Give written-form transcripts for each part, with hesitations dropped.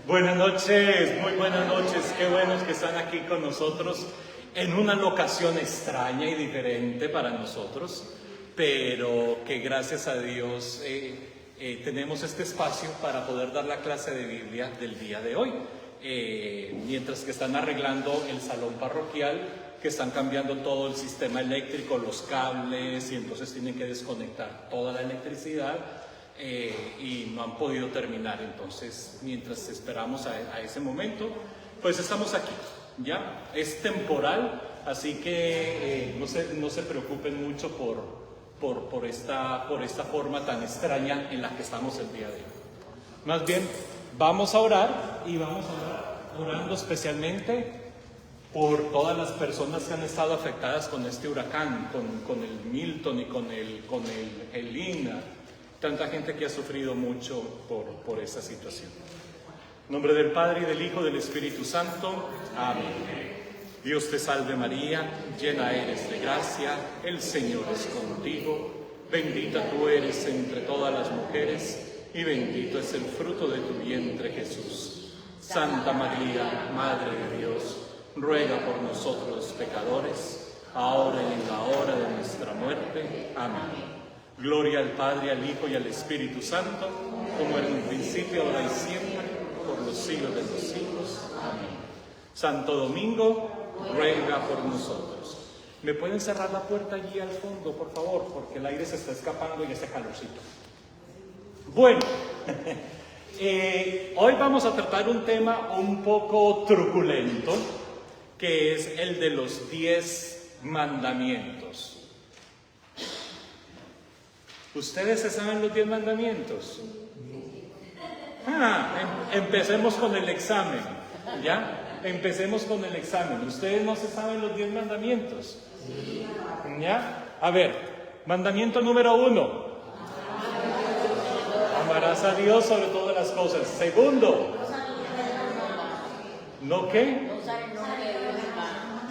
Buenas noches, muy buenas noches. Qué buenos que están aquí con nosotros en una locación extraña y diferente para nosotros, pero que gracias a Dios tenemos este espacio para poder dar la clase de Biblia del día de hoy. Mientras que están arreglando el salón parroquial, que están cambiando todo el sistema eléctrico, los cables, y entonces tienen que desconectar toda la electricidad. Y no han podido terminar. Entonces, mientras esperamos a ese momento, pues estamos aquí, ¿ya? Es temporal, así que no se preocupen mucho por esta forma tan extraña en la que estamos el día de hoy. Más bien, vamos a orar, y vamos a orar orando especialmente por todas las personas que han estado afectadas con este huracán, con el Milton y con el Helena. Tanta gente que ha sufrido mucho por esta situación. En nombre del Padre, y del Hijo, y del Espíritu Santo. Amén. Dios te salve María, llena eres de gracia, el Señor es contigo. Bendita tú eres entre todas las mujeres, y bendito es el fruto de tu vientre, Jesús. Santa María, Madre de Dios, ruega por nosotros los pecadores, ahora y en la hora de nuestra muerte. Amén. Gloria al Padre, al Hijo y al Espíritu Santo, como era en un principio, ahora y siempre, por los siglos de los siglos. Amén. Santo Domingo, ruega por nosotros. ¿Me pueden cerrar la puerta allí al fondo, por favor? Porque el aire se está escapando y ese calorcito. Bueno, hoy vamos a tratar un tema un poco truculento, que es el de los 10 mandamientos. ¿Ustedes se saben los 10 mandamientos? Empecemos con el examen, ¿ya? Empecemos con el examen. ¿Ustedes no se saben los 10 mandamientos? ¿Ya? A ver, mandamiento número 1. Amarás a Dios sobre todas las cosas. Segundo. ¿No qué?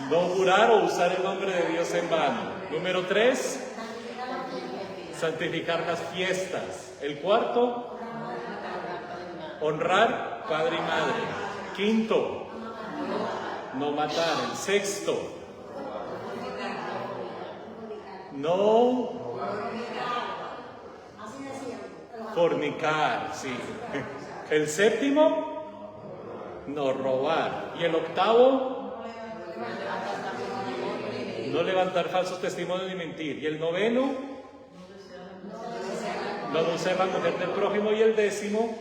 No jurar o usar el nombre de Dios en vano. Número 3. Santificar las fiestas. El cuarto, honrar padre y madre. Quinto, no matar. El sexto, no fornicar. Sí. El séptimo, no robar. Y el octavo, no levantar falsos testimonios ni mentir. Y el noveno, no desear la mujer del prójimo. Y el décimo,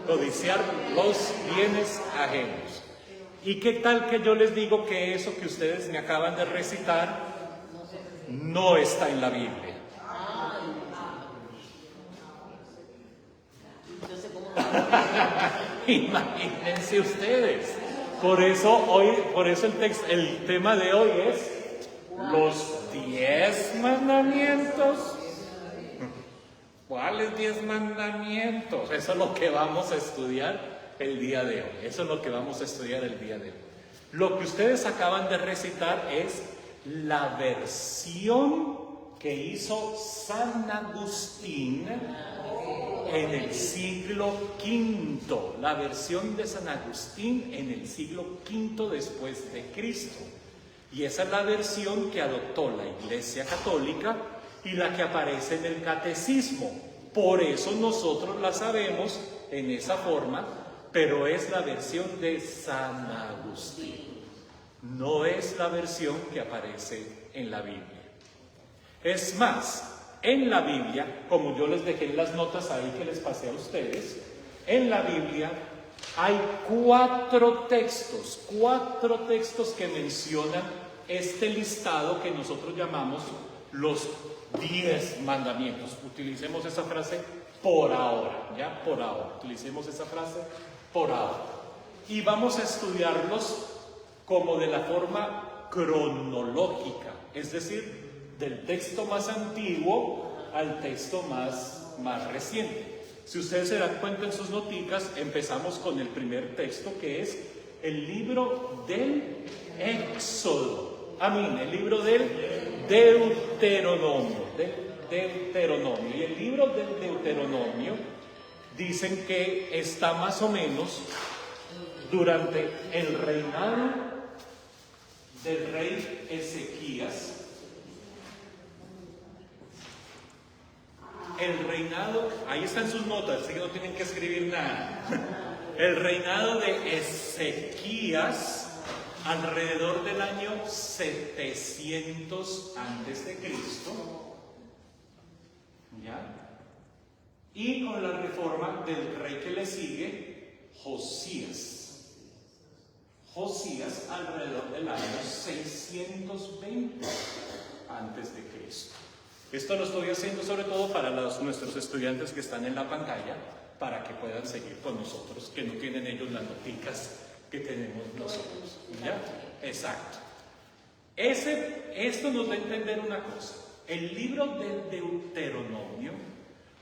codiciar los bienes ajenos. ¿Y qué tal que yo les digo que eso que ustedes me acaban de recitar no está en la Biblia? Imagínense ustedes. Por eso el tema de hoy es los 10 mandamientos. ¿Cuáles 10 mandamientos? Eso es lo que vamos a estudiar el día de hoy. Lo que ustedes acaban de recitar es la versión que hizo San Agustín en el siglo V. La versión de San Agustín en el siglo V después de Cristo. Y esa es la versión que adoptó la Iglesia Católica y la que aparece en el catecismo. Por eso nosotros la sabemos en esa forma, pero es la versión de San Agustín. No es la versión que aparece en la Biblia. Es más, en la Biblia, como yo les dejé en las notas ahí que les pasé a ustedes, en la Biblia hay 4 textos que mencionan este listado que nosotros llamamos los 10 mandamientos. Utilicemos esa frase por ahora, ¿ya? Por ahora. Utilicemos esa frase por ahora. Y vamos a estudiarlos como de la forma cronológica, es decir, del texto más antiguo al texto más reciente. Si ustedes se dan cuenta en sus noticas, empezamos con el primer texto, que es el libro del Éxodo. El libro del Deuteronomio. Y el libro del Deuteronomio dicen que está más o menos durante el reinado del rey Ezequías. El reinado, ahí están sus notas, así que no tienen que escribir nada. El reinado de Ezequías alrededor del año 700 antes de Cristo. ¿Ya? Y con la reforma del rey que le sigue, Josías. Josías alrededor del año 620 antes de Cristo. Esto lo estoy haciendo sobre todo para nuestros estudiantes que están en la pantalla, para que puedan seguir con nosotros, que no tienen ellos las noticas que tenemos nosotros. ¿Ya? Exacto. Esto nos da a entender una cosa. El libro del Deuteronomio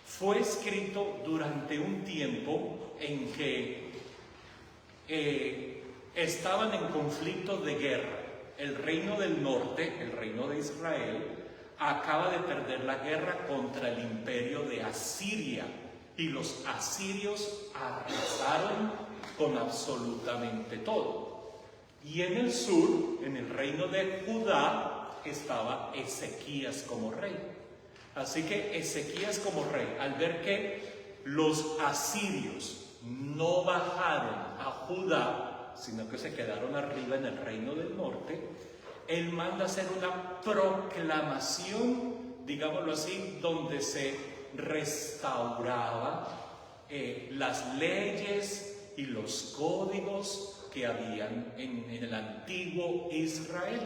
fue escrito durante un tiempo en que estaban en conflicto de guerra. El reino del norte, el reino de Israel, acaba de perder la guerra contra el imperio de Asiria, y los asirios arrasaron con absolutamente todo. Y en el sur, en el reino de Judá, estaba Ezequías como rey. Así que Ezequías como rey, al ver que los asirios no bajaron a Judá, sino que se quedaron arriba en el reino del norte, él manda hacer una proclamación, digámoslo así, donde se restauraba las leyes y los códigos que habían en el antiguo Israel.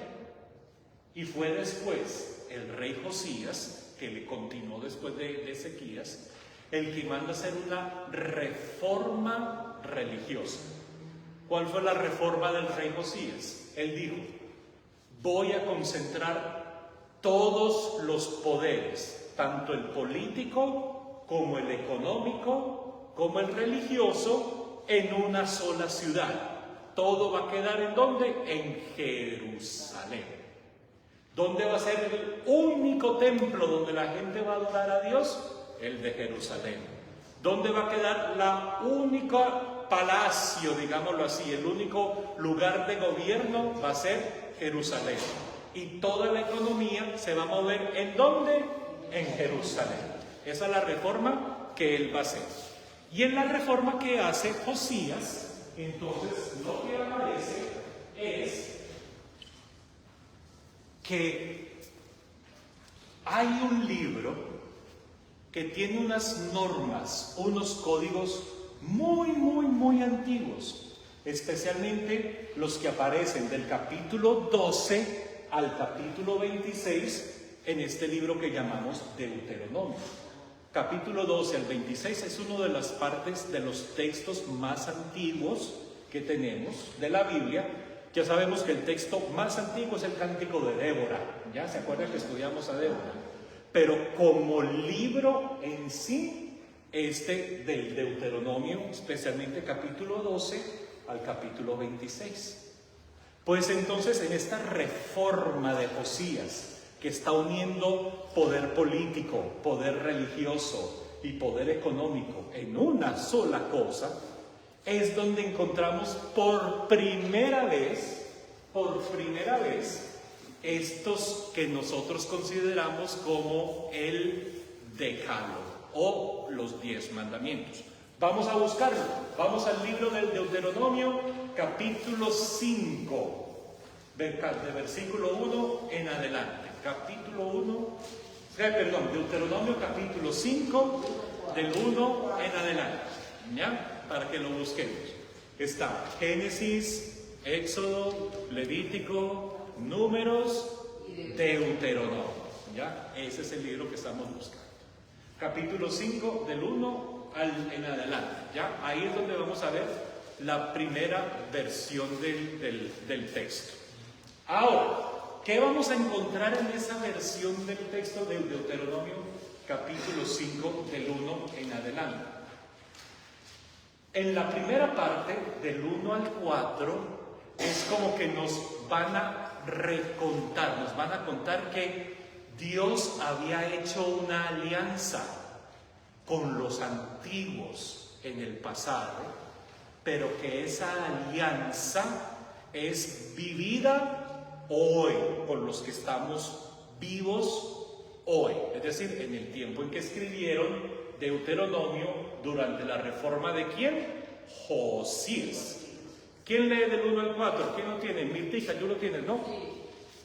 Y fue después el rey Josías, que le continuó después de Ezequías, el que manda hacer una reforma religiosa. ¿Cuál fue la reforma del rey Josías? Él dijo: voy a concentrar todos los poderes, tanto el político como el económico, como el religioso, en una sola ciudad. Todo va a quedar ¿en dónde? En Jerusalén. ¿Dónde va a ser el único templo donde la gente va a adorar a Dios? El de Jerusalén. ¿Dónde va a quedar la única palacio, digámoslo así, el único lugar de gobierno? Va a ser Jerusalén. Y toda la economía se va a mover ¿en dónde? En Jerusalén. Esa es la reforma que él va a hacer. Y en la reforma que hace Josías, entonces lo que aparece es que hay un libro que tiene unas normas, unos códigos muy antiguos, especialmente los que aparecen del capítulo 12 al capítulo 26 en este libro que llamamos Deuteronomio. Capítulo 12 al 26 es una de las partes de los textos más antiguos que tenemos de la Biblia. Ya sabemos que el texto más antiguo es el Cántico de Débora. ¿Ya se acuerdan que estudiamos a Débora? Pero como libro en sí, este del Deuteronomio, especialmente capítulo 12 al capítulo 26. Pues entonces en esta reforma de Josías, que está uniendo poder político, poder religioso y poder económico en una sola cosa, es donde encontramos por primera vez estos que nosotros consideramos como el Decálogo o los 10 mandamientos. Vamos a buscarlo. Vamos al libro del Deuteronomio, capítulo 5, de versículo 1 en adelante. Deuteronomio capítulo 5, del 1 en adelante. ¿Ya? Para que lo busquemos. Está Génesis, Éxodo, Levítico, Números, Deuteronomio. ¿Ya? Ese es el libro que estamos buscando. Capítulo 5, del 1 en adelante. ¿Ya? Ahí es donde vamos a ver la primera versión del texto. Ahora, ¿qué vamos a encontrar en esa versión del texto de Deuteronomio? Capítulo 5, del 1 en adelante. En la primera parte, del 1 al 4, es como que nos van a recontar, nos van a contar que Dios había hecho una alianza con los antiguos en el pasado, pero que esa alianza es vivida hoy con los que estamos vivos hoy. Es decir, en el tiempo en que escribieron Deuteronomio durante la reforma de ¿quién? Josías. ¿Quién lee del 1 al 4? ¿Quién lo tiene? Mirtica, tú lo tienes, ¿no? Sí.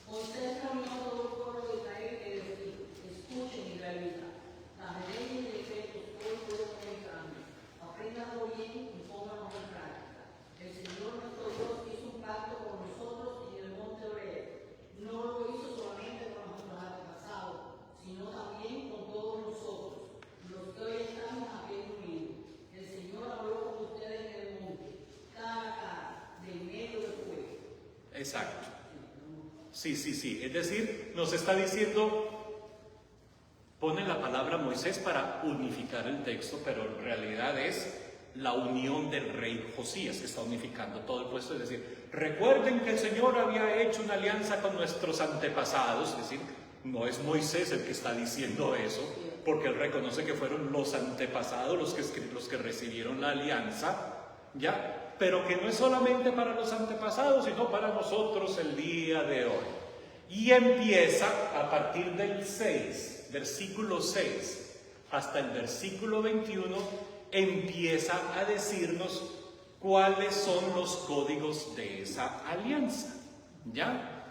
Moisés reunió a todo el pueblo de Israel y les dijo: escuchen, israelitas, las leyes y decretos que hoy puedo comunicarme. Apréndanlo bien y pónganlo en práctica. El Señor nuestro Dios hizo un pacto con nosotros en el monte Oreb. No lo hizo solamente con nuestros antepasados, sino también con todos nosotros, los que hoy estamos aquí unidos. El Señor habló con ustedes en el monte, cara a cara, de medio del fuego. Exacto. Sí. Es decir, nos está diciendo, pone la palabra Moisés para unificar el texto, pero en realidad es la unión del rey Josías que está unificando todo el puesto. Es decir, recuerden que el Señor había hecho una alianza con nuestros antepasados. Es decir, no es Moisés el que está diciendo eso, porque él reconoce que fueron los antepasados los que recibieron la alianza, ¿ya? Pero que no es solamente para los antepasados, sino para nosotros el día de hoy. Y empieza a partir del 6, versículo 6, hasta el versículo 21, empieza a decirnos cuáles son los códigos de esa alianza, ¿ya?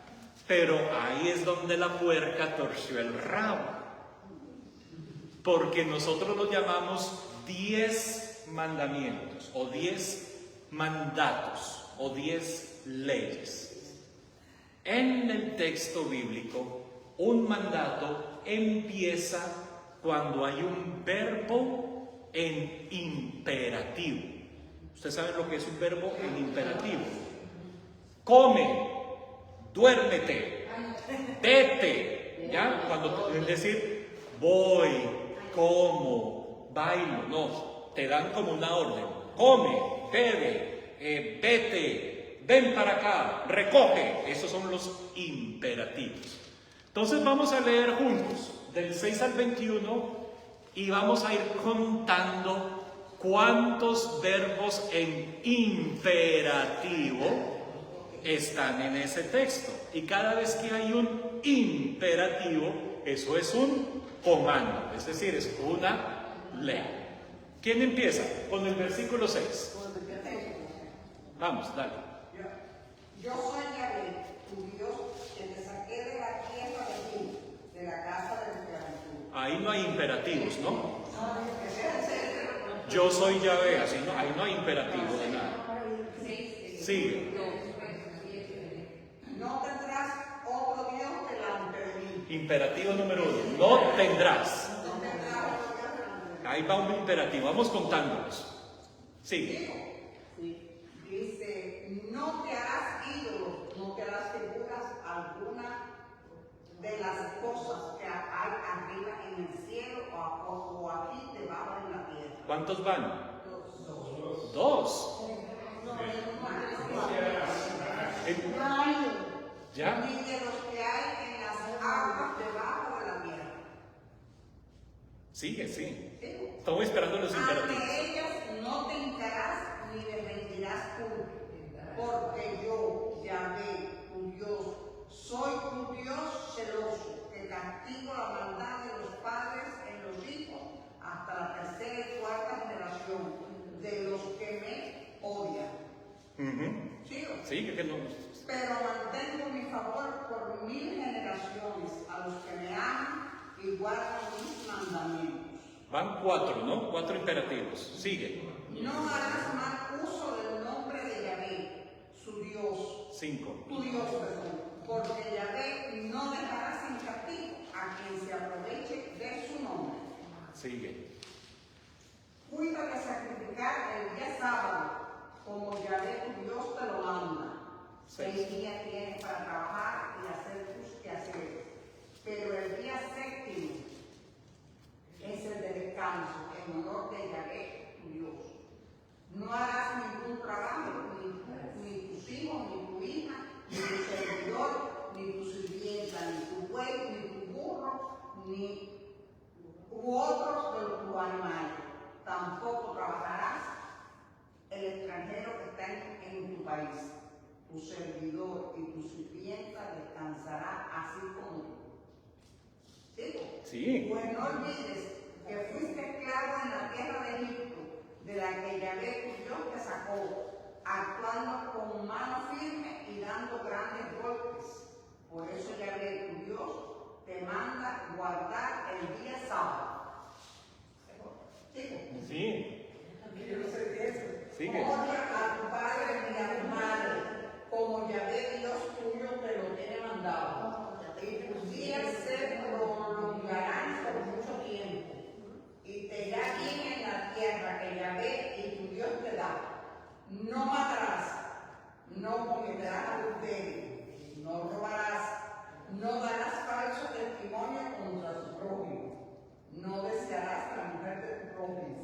Pero ahí es donde la puerca torció el rabo, porque nosotros lo llamamos 10 mandamientos, o 10 mandatos, o 10 leyes. En el texto bíblico, un mandato empieza cuando hay un verbo en imperativo. ¿Ustedes saben lo que es un verbo en imperativo? Come, duérmete, vete, ¿ya? Cuando, es decir, voy, como, bailo, no, te dan como una orden. Come, bebe, vete, ven para acá, recoge. Esos son los imperativos. Entonces vamos a leer juntos del 6 al 21 y vamos a ir contando cuántos verbos en imperativo están en ese texto. Y cada vez que hay un imperativo, eso es un comando, es decir, es una ley. ¿Quién empieza? Con el versículo 6. Vamos, dale. Yo soy Yahvé, tu Dios, que te saqué de la tierra de Egipto, de la casa de esclavitud. Ahí no hay imperativos, ¿no? Yo soy Yahvé, así no, ahí no hay imperativo de nada. Sigue. No tendrás otro Dios delante de mí. Imperativo número 1. No tendrás. No tendrás otro Dios delante de mí. Ahí va un imperativo, vamos contándolos. Sigue. Dice, no te harás ídolos, no te harás figuras alguna de las cosas que hay arriba en el cielo o aquí debajo en la tierra. ¿Cuántos van? Dos. ¿Ya? Ni de los que hay en las aguas debajo de la tierra. Sigue, sí. Estamos esperando los imperativos. Ante ellas no te hincarás ni le rendirás culto, porque yo, Yahvé, tu Dios, soy tu Dios celoso, que castigo la maldad de los padres en los hijos hasta la tercera y cuarta generación de los que me odian. ¿Sí? Sí, que no. Pero mantengo mi favor por 1000 generaciones a los que me aman y guardan mis mandamientos. Van 4, ¿no? 4 imperativos. Sigue. No harás mal uso del nombre de Yahvé, su Dios, 5. tu Dios, perdón, porque Yahvé no dejará sin castigo a quien se aproveche de su nombre. Sigue. Cuida de sacrificar el día sábado, como Yahvé tu Dios te lo manda. 6 días tienes para trabajar y hacer tus quehaceres, pero el día séptimo es el de descanso, en honor de Yahvé tu Dios. No harás ningún trabajo, ni tus hijos, ni tu hija, ni tu servidor, ni tu sirvienta, ni tu buey, ni tu burro, ni u otros de tus animales. tu servidor y tu sirvienta descansará así como tú. ¿Sí? Sí. Pues no olvides que fuiste esclavo en la tierra de Egipto, de la que Yahvé tu Dios te sacó, actuando con mano firme y dando grandes golpes. Por eso Yahvé tu Dios te manda guardar el día sábado. ¿Sí? Sí. Sigue. Honra a tu padre y a tu madre, como Yahvé Dios tuyo te lo tiene mandado. Y tus días se prolongarán por mucho tiempo. Y te irá bien en la tierra que Yahvé y tu Dios te da. No matarás, no cometerás adulterio, no robarás, no darás falso testimonio contra tu prójimo, no desearás la mujer de tu prójimo,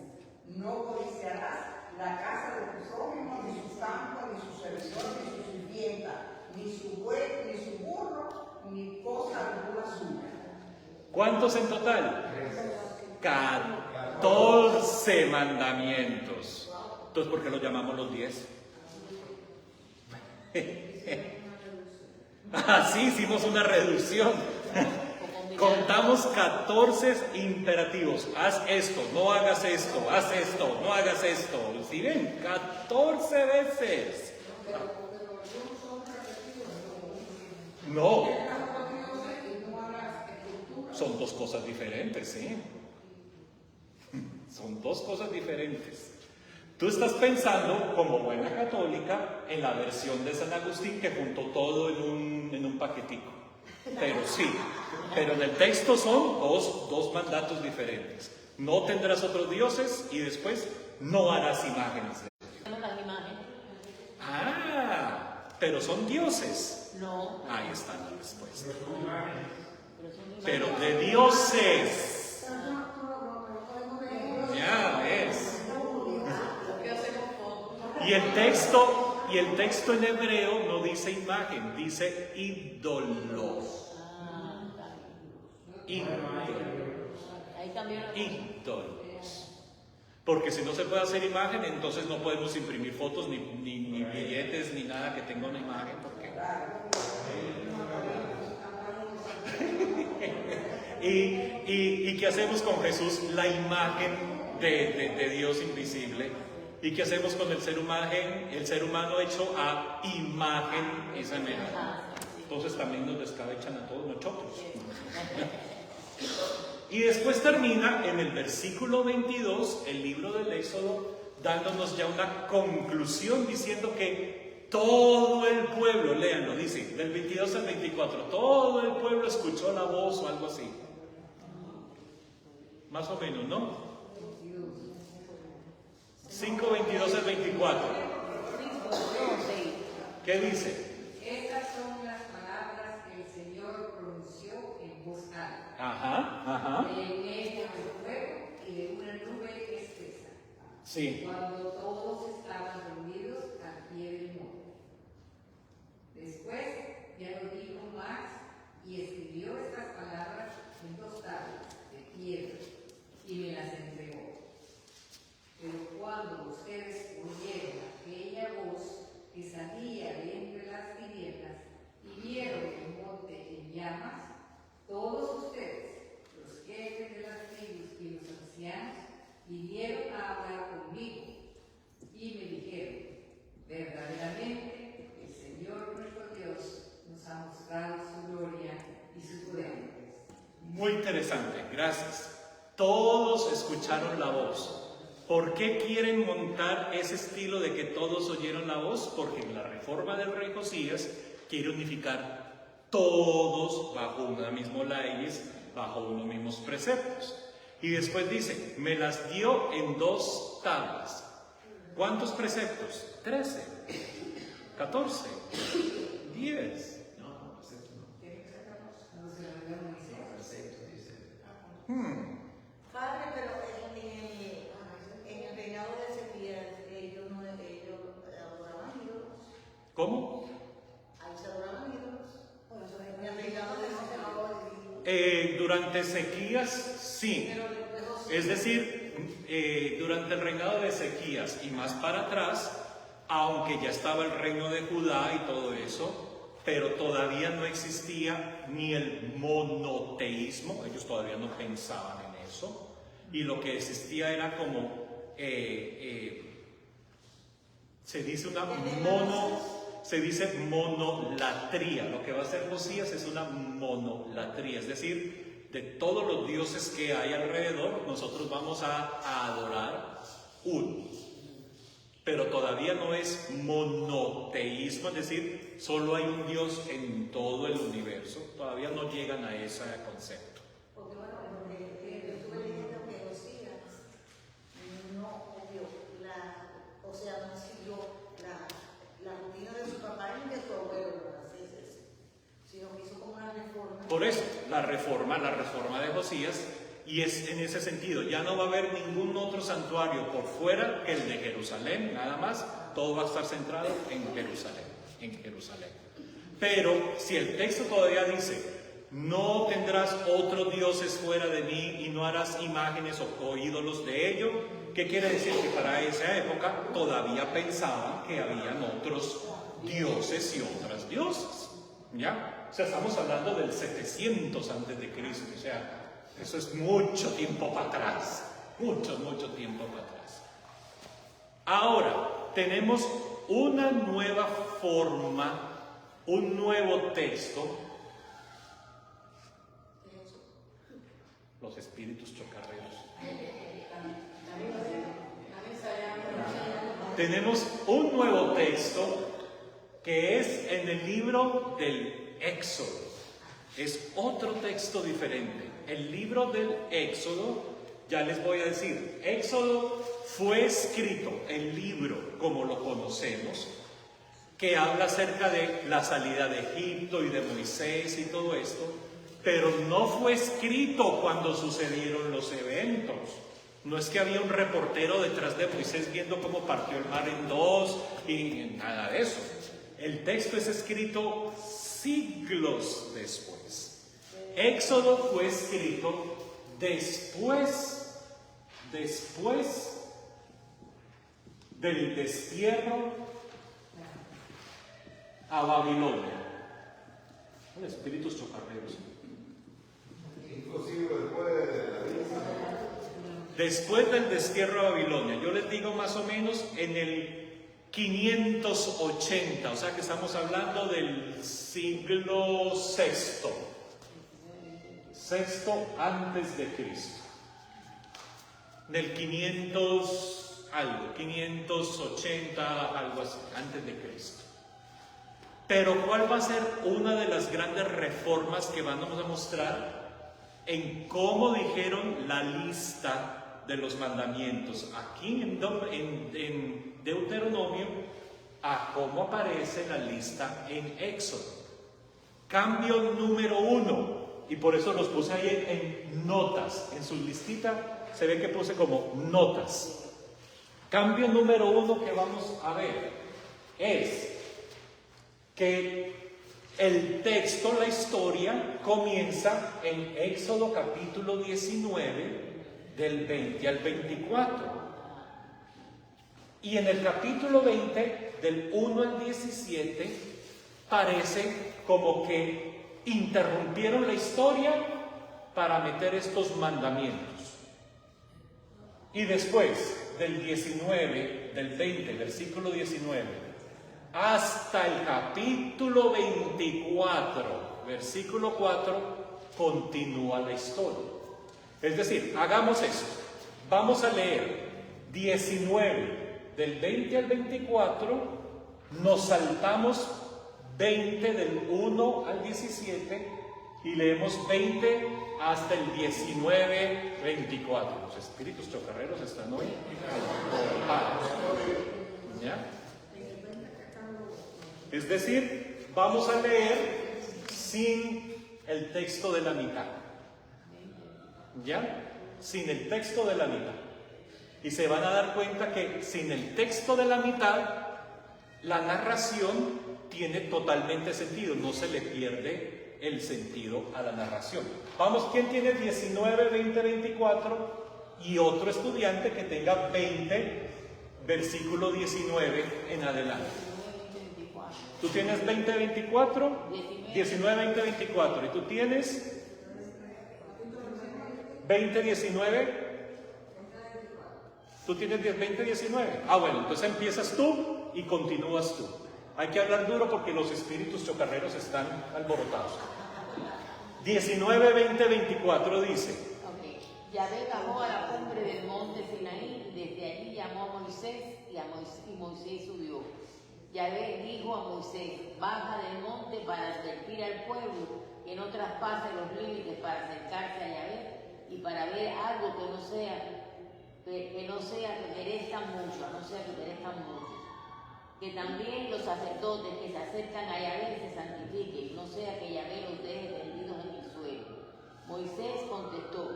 no codiciarás la casa de tu prójimo, ni su campo, ni su servidor, ni su sirvienta, ni su buey, ni su burro, ni cosa alguna suya. ¿Cuántos en total? 14 mandamientos. Entonces, ¿por qué los llamamos los 10? Así hicimos una reducción. Contamos 14 imperativos. Haz esto, no hagas esto, haz esto, no hagas esto. ¿Sí ven? 14 veces. No. Son dos cosas diferentes, ¿sí? Son dos cosas diferentes. Tú estás pensando, como buena católica, en la versión de San Agustín que juntó todo en un paquetico. Pero sí, pero en el texto son dos mandatos diferentes. No tendrás otros dioses y después no harás imágenes. Ah, pero son dioses. No. Ahí está la respuesta. Pero de dioses. Ya ves. Y el texto en hebreo no dice imagen, dice ídolo. Ídolos. Porque si no se puede hacer imagen, entonces no podemos imprimir fotos, ni billetes, ni nada que tenga una imagen. Porque... ¿Y qué hacemos con Jesús? La imagen de Dios invisible. ¿Y qué hacemos con el ser humano hecho a imagen y semejanza? Entonces también nos descabechan a todos nosotros. Y después termina en el versículo 22, el libro del Éxodo, dándonos ya una conclusión diciendo que todo el pueblo, léanlo, dice, del 22 al 24, todo el pueblo escuchó la voz o algo así. Más o menos, ¿no? 5, 22 al 24. ¿Qué dice? Estas son las palabras que el Señor pronunció en voz alta. Ajá. En medio del fuego y de una nube espesa. Sí. Cuando todos estaban reunidos al pie del monte. Después ya no dijo más y escribió estas palabras en 2 tablas de piedra y me las entregó. Pero cuando ustedes oyeron aquella voz que salía de entre las tinieblas y vieron el monte en llamas, todos ustedes, los jefes de las tribus y los ancianos, vinieron a hablar conmigo y me dijeron, verdaderamente el Señor nuestro Dios nos ha mostrado su gloria y su poder. Muy interesante, gracias. Todos escucharon la voz. ¿Por qué quieren montar ese estilo de que todos oyeron la voz? Porque en la reforma del rey Josías quiere unificar todos bajo una misma leyes, bajo unos mismos preceptos. Y después dice, me las dio en 2 tablas. ¿Cuántos preceptos? 13, 14, 10. Padre, pero en el reinado de Ezequías, ellos adoraban ídolos. ¿Cómo? Ahí se adoraban ídolos. En el reinado de Ezequías. Durante Ezequías, sí. Es decir, durante el reinado de Ezequías y más para atrás, aunque ya estaba el reino de Judá y todo eso, pero todavía no existía ni el monoteísmo, ellos todavía no pensaban en eso, y lo que existía era como, se dice monolatría. Lo que va a hacer Josías es una monolatría, es decir, de todos los dioses que hay alrededor, nosotros vamos a adorar uno. Pero todavía no es monoteísmo, es decir, solo hay un Dios en todo el universo. Todavía no llegan a ese concepto. Porque bueno, estuve leyendo que Josías no copió o sea, no siguió la rutina de su papá ni de su abuelo, sino que hizo como una reforma. Por eso, la reforma de Josías, y es en ese sentido, ya no va a haber ningún otro santuario por fuera que el de Jerusalén, nada más, todo va a estar centrado en Jerusalén. Pero si el texto todavía dice, no tendrás otros dioses fuera de mí y no harás imágenes o ídolos de ello, ¿qué quiere decir? Que para esa época todavía pensaban que habían otros dioses y otras diosas, ¿ya? O sea, estamos hablando del 700 antes de Cristo, o sea, eso es mucho tiempo para atrás, mucho tiempo para atrás. Ahora, tenemos una nueva forma, un nuevo texto. Los espíritus chocarreros. Tenemos un nuevo texto que es en el libro del Éxodo. Es otro texto diferente. El libro del Éxodo, ya les voy a decir, Éxodo fue escrito, el libro como lo conocemos, que habla acerca de la salida de Egipto y de Moisés y todo esto, pero no fue escrito cuando sucedieron los eventos. No es que había un reportero detrás de Moisés viendo cómo partió el mar en dos y nada de eso. El texto es escrito siglos después. Éxodo fue escrito después del destierro a Babilonia. Espíritus chocarreros. Inclusive Después del destierro a Babilonia, yo les digo más o menos en el 580, o sea que estamos hablando del siglo VI antes de Cristo, del 580 algo así, antes de Cristo. Pero ¿cuál va a ser una de las grandes reformas que vamos a mostrar en cómo dijeron la lista de los mandamientos aquí en Deuteronomio a cómo aparece la lista en Éxodo? Cambio número 1, y por eso los puse ahí en notas, en su listita se ve que puse como notas. Cambio número 1 que vamos a ver es que el texto, la historia, comienza en Éxodo capítulo 19, del 20 al 24. Y en el capítulo 20, del 1 al 17, parece como que interrumpieron la historia para meter estos mandamientos. Y después del 19, del 20, versículo 19, hasta el capítulo 24, versículo 4, continúa la historia. Es decir, hagamos esto. Vamos a leer 19 del 20 al 24, nos saltamos 20 del 1 al 17 y leemos 20 hasta el 19, 24. Los espíritus chocarreros están hoy ocupados. ¿Ya? Es decir, vamos a leer sin el texto de la mitad. ¿Ya? Sin el texto de la mitad. Y se van a dar cuenta que sin el texto de la mitad, la narración tiene totalmente sentido, no se le pierde el sentido a la narración. Vamos, ¿quién tiene 19, 20, 24? Y otro estudiante que tenga 20, versículo 19 en adelante. 19:24. Tú tienes 20:24, 19:20:24, y tú tienes 20:19. Tú tienes 20:19. Ah, bueno, entonces empiezas tú y continúas tú. Hay que hablar duro porque los espíritus chocarreros están alborotados. 19:20:24 dice: Ok. Yahvé bajó a la cumbre del monte Sinaí y desde allí llamó a Moisés y Moisés subió. Yahvé dijo a Moisés: baja del monte para advertir al pueblo que no traspase los límites para acercarse a Yahvé y para ver algo que no sea que perezcan mucho, a no sea que perezcan mucho. Que también los sacerdotes que se acercan a Yahvé se santifiquen, no sea que Yahvé los deje tendidos en el suelo. Moisés contestó: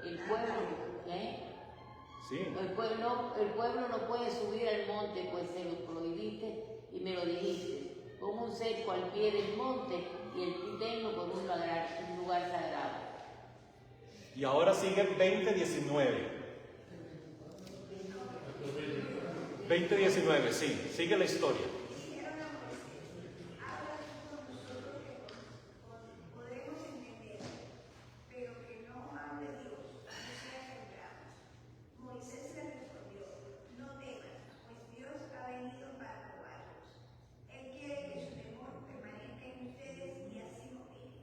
el pueblo no puede subir al monte, pues se lo prohibiste y me lo dijiste. Pon un cerco al pie del monte y tenlo por un lugar sagrado. Y ahora sigue 20:19. 20:19, sí, sigue la historia. Podemos entender, pero que no hable Dios, no sea que muramos. Moisés le respondió: no teman, pues Dios ha venido para probarlos. Él quiere que su temor permanezca en ustedes y así morir.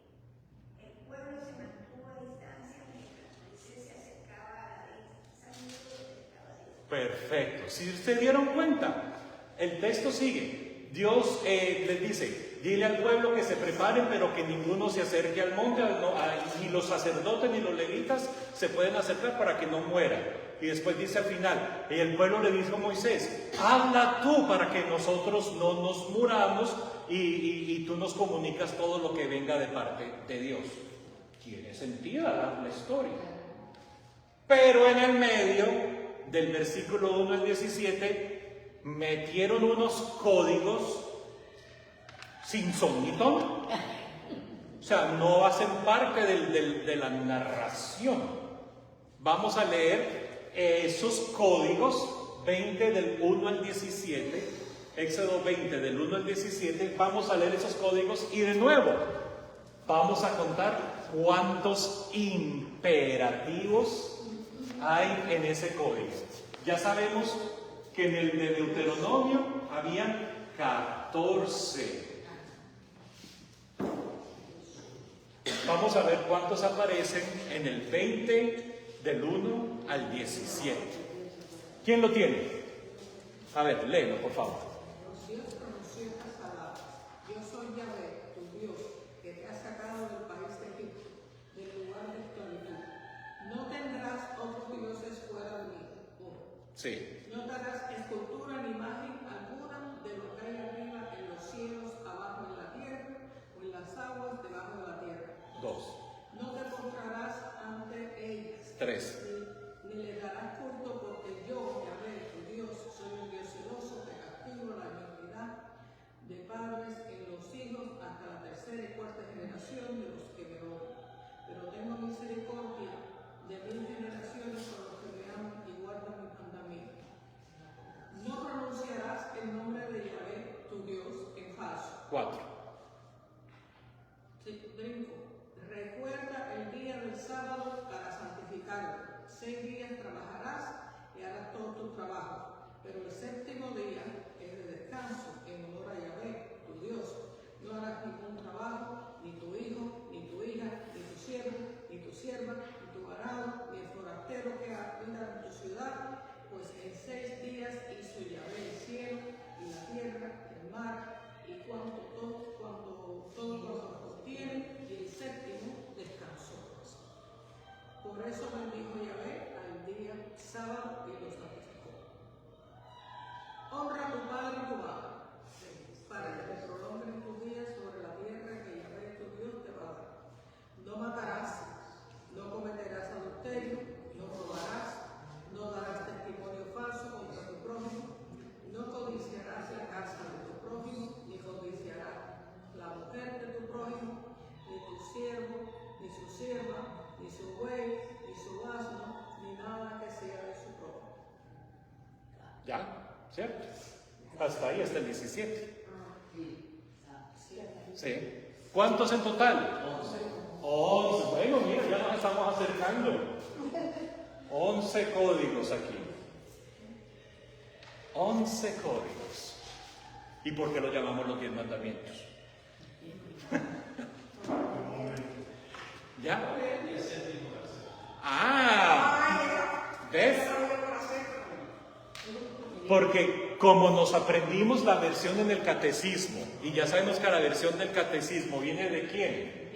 El pueblo se mantuvo a distancia mientras Moisés se acercaba a la vez, sabiendo lo que estaba diciendo. Perfecto. Si se dieron cuenta, el texto sigue. Dios les dice: dile al pueblo que se preparen, pero que ninguno se acerque al monte, ni los sacerdotes ni los levitas se pueden acercar para que no mueran. Y después dice al final, y el pueblo le dijo a Moisés: habla tú para que nosotros no nos muramos y tú nos comunicas todo lo que venga de parte de Dios. Tiene sentido la historia. Pero en el medio del versículo 1 al 17 metieron unos códigos sin son ni ton. O sea, no hacen parte de la narración. Vamos a leer esos códigos, 20 del 1 al 17, Éxodo 20 del 1 al 17, vamos a leer esos códigos y de nuevo vamos a contar cuántos imperativos hay en ese código. Ya sabemos que en el de Deuteronomio habían 14. Vamos a ver cuántos aparecen en el 20 del 1 al 17. ¿Quién lo tiene? A ver, léelo, por favor. Dios pronunció estas palabras: yo soy Yahvé, tu Dios, que te ha sacado del país de Egipto, del lugar de esclavitud. No tendrás otros dioses fuera de mí. Sí. No te harás escultura ni imagen alguna de lo que hay arriba en los cielos, abajo en la tierra, o en las aguas debajo de la tierra. 2. No te postrarás ante ellas. 3. Ni le darás culto, porque yo, Yahvé, tu Dios, soy un Dios celoso que castigo la iniquidad de padres en los hijos hasta la tercera y cuarta generación de los que me odian. Pero tengo misericordia de 1000 generaciones con los que me aman y guardan mis mandamientos. No pronunciarás el nombre de Yahvé, tu Dios, en falso. 4. Recuerda el día del sábado para santificarlo. 6 días trabajarás y harás todo tu trabajo, pero el séptimo día es de descanso en honor a Yahvé, tu Dios. No harás ningún trabajo, ni tu hijo, ni tu hija, ni tu siervo, ni tu sierva, ni tu ganado, ni el forastero que habita en tu ciudad, pues en 6 días hizo Yahvé el cielo y la tierra, el mar y cuanto todo ¿cierto? Hasta ahí, hasta el 17. ¿Sí? ¿Cuántos en total? 11. Bueno, mira, ya nos estamos acercando. 11 códigos aquí. 11 códigos. ¿Y por qué lo llamamos los 10 mandamientos? ¿Ya? ¿Ves? Porque como nos aprendimos la versión en el catecismo, y ya sabemos que la versión del catecismo viene de quién,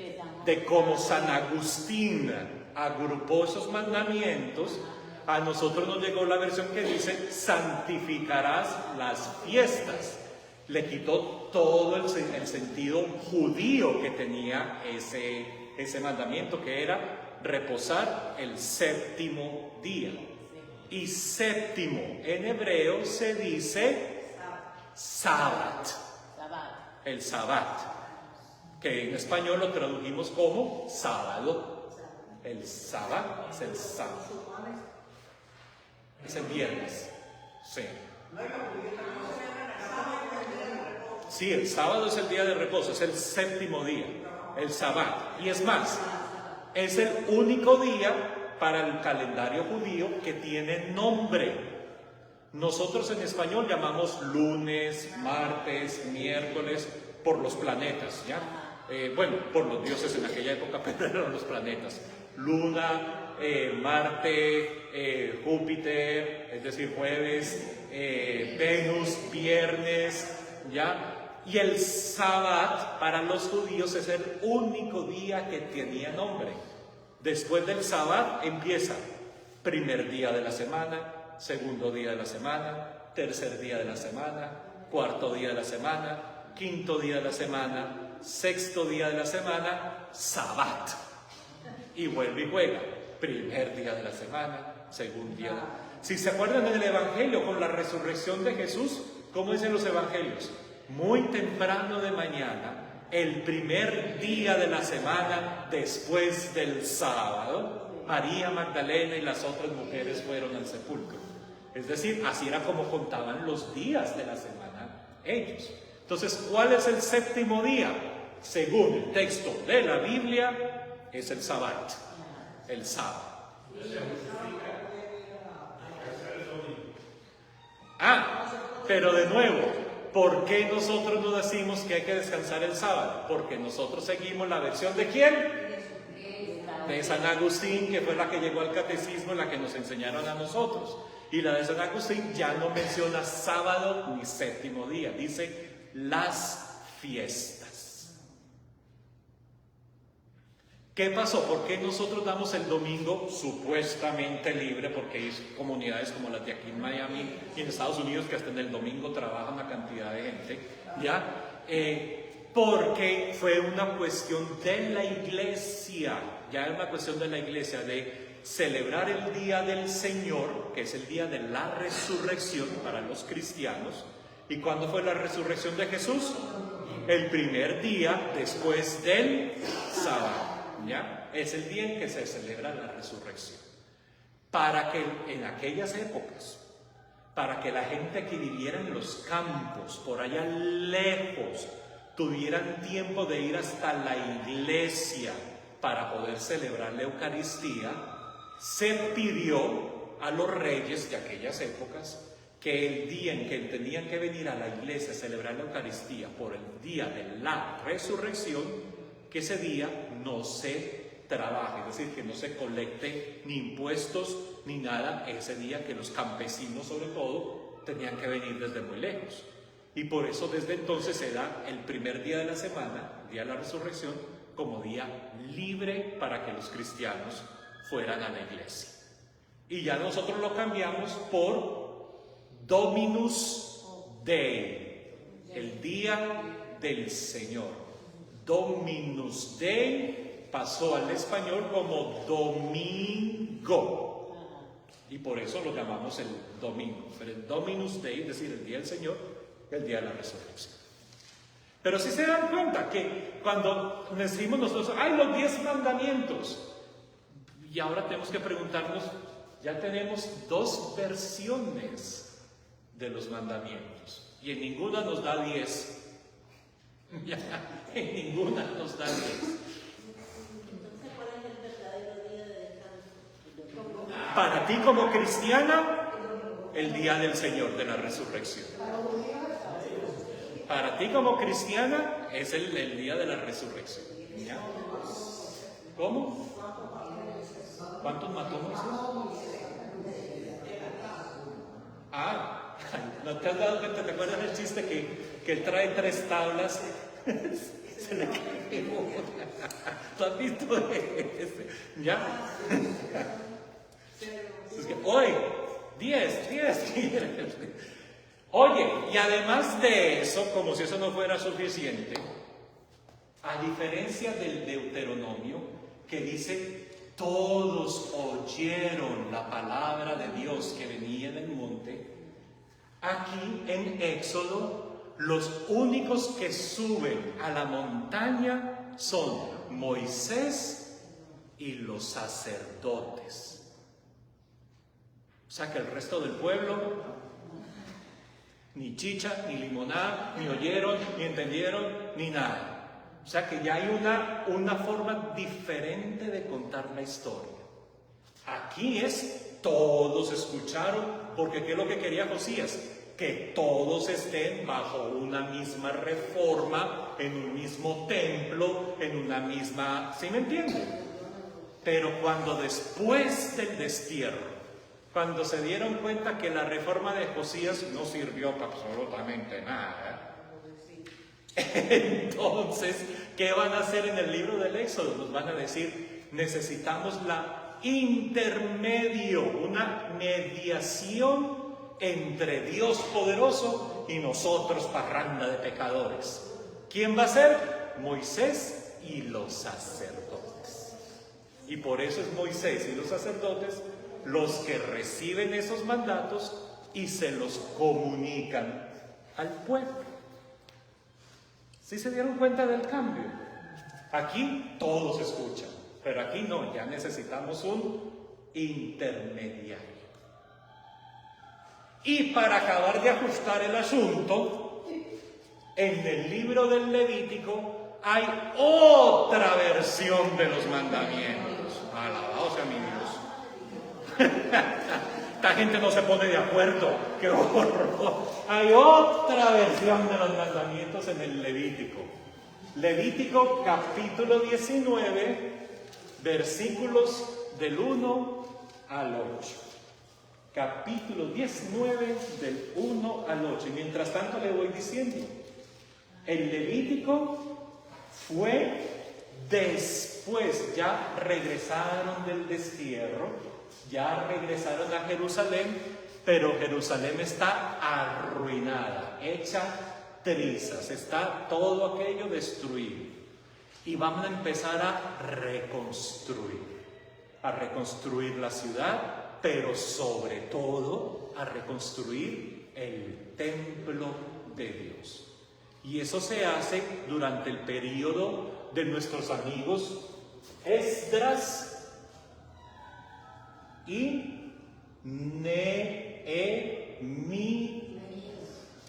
de cómo San Agustín agrupó esos mandamientos, a nosotros nos llegó la versión que dice, santificarás las fiestas. Le quitó todo el sentido judío que tenía ese mandamiento, que era reposar el séptimo día. Y séptimo en hebreo se dice Sabbat, el Sabbat, que en español lo tradujimos como sábado. El Sabbat es el sábado, es el viernes. Sí. Sí, el sábado es el día de reposo, es el séptimo día, el Sabbat. Y es más, es el único día para el calendario judío que tiene nombre. Nosotros en español llamamos lunes, martes, miércoles, por los planetas, ¿ya? Bueno, por los dioses en aquella época, pero eran los planetas. Luna, Marte, Júpiter, es decir, jueves, Venus, viernes, ¿ya? Y el Sabbat para los judíos es el único día que tenía nombre. Después del Sabbat empieza primer día de la semana, segundo día de la semana, tercer día de la semana, cuarto día de la semana, quinto día de la semana, sexto día de la semana, Sabbat. Y vuelve y juega. Primer día de la semana, segundo día. Si se acuerdan del Evangelio con la resurrección de Jesús, ¿cómo dicen los Evangelios? Muy temprano de mañana, el primer día de la semana después del sábado, María Magdalena y las otras mujeres fueron al sepulcro. Es decir, así era como contaban los días de la semana ellos. Entonces, ¿cuál es el séptimo día? Según el texto de la Biblia, es el Sabbat, el sábado. Pero de nuevo, ¿por qué nosotros no decimos que hay que descansar el sábado? Porque nosotros seguimos la versión ¿de quién? De San Agustín, que fue la que llegó al catecismo, la que nos enseñaron a nosotros. Y la de San Agustín ya no menciona sábado ni séptimo día, dice las fiestas. ¿Qué pasó? ¿Por qué nosotros damos el domingo supuestamente libre? Porque hay comunidades como las de aquí en Miami y en Estados Unidos que hasta en el domingo trabajan una cantidad de gente, ¿ya? Porque fue una cuestión de la iglesia, ya es una cuestión de la iglesia, de celebrar el día del Señor, que es el día de la resurrección para los cristianos. ¿Y cuándo fue la resurrección de Jesús? El primer día después del sábado. ¿Ya? Es el día en que se celebra la resurrección. Para que en aquellas épocas, para que la gente que viviera en los campos, por allá lejos, tuvieran tiempo de ir hasta la iglesia para poder celebrar la Eucaristía, se pidió a los reyes de aquellas épocas que el día en que tenían que venir a la iglesia a celebrar la Eucaristía por el día de la resurrección, que ese día no se trabaje, es decir, que no se colecte ni impuestos ni nada ese día, que los campesinos sobre todo tenían que venir desde muy lejos. Y por eso desde entonces se da el primer día de la semana, el día de la resurrección, como día libre para que los cristianos fueran a la iglesia. Y ya nosotros lo cambiamos por Dominus Dei, el día del Señor. Dominus Dei pasó al español como domingo, y por eso lo llamamos el domingo. Pero el Dominus Dei, es decir, el día del Señor, el día de la resurrección. Pero si se dan cuenta que cuando decimos nosotros, hay los 10 mandamientos, y ahora tenemos que preguntarnos, ya tenemos 2 versiones de los mandamientos. Y en ninguna nos da 10. Ya, en ninguna nos da 10. Entonces, ¿cuál es el verdadero día de descanso? Para ti como cristiana, el día del Señor, de la resurrección. Para ti como cristiana es el día de la resurrección. ¿Ya? ¿Cómo? ¿Cuántos mató Moisés? Ah, ¿no te has dado cuenta? ¿Te acuerdas del chiste que él trae 3 tablas? Se le cae una. ¿Tú has visto ese? ¿Ya? Es que hoy, 10. Oye, y además de eso, como si eso no fuera suficiente, a diferencia del Deuteronomio, que dice, todos oyeron la palabra de Dios que venía en el monte, aquí en Éxodo, los únicos que suben a la montaña son Moisés y los sacerdotes. O sea que el resto del pueblo, ni chicha, ni limonada, ni oyeron, ni entendieron, ni nada. O sea que ya hay una forma diferente de contar la historia. Aquí es, todos escucharon, porque ¿qué es lo que quería Josías? Que todos estén bajo una misma reforma, en un mismo templo, en una misma... ¿Sí me entienden? Pero cuando después del destierro, cuando se dieron cuenta que la reforma de Josías no sirvió para absolutamente nada, entonces, ¿qué van a hacer en el libro del Éxodo? Nos van a decir, necesitamos la intermedio, una mediación entre Dios poderoso y nosotros, parranda de pecadores. ¿Quién va a ser? Moisés y los sacerdotes. Y por eso es Moisés y los sacerdotes los que reciben esos mandatos y se los comunican al pueblo. ¿Sí se dieron cuenta del cambio? Aquí todos escuchan, pero aquí no, ya necesitamos un intermediario. Y para acabar de ajustar el asunto, en el libro del Levítico hay otra versión de los mandamientos. Alabado sea mi Dios. Esta gente no se pone de acuerdo. ¡Qué horror! Hay otra versión de los mandamientos en el Levítico. Levítico capítulo 19, versículos del 1 al 8. Capítulo 19, del 1 al 8. Y mientras tanto le voy diciendo, el Levítico fue después, ya regresaron del destierro, ya regresaron a Jerusalén, pero Jerusalén está arruinada, hecha trizas, está todo aquello destruido. Y vamos a empezar a reconstruir la ciudad, pero sobre todo a reconstruir el templo de Dios. Y eso se hace durante el periodo de nuestros amigos Esdras y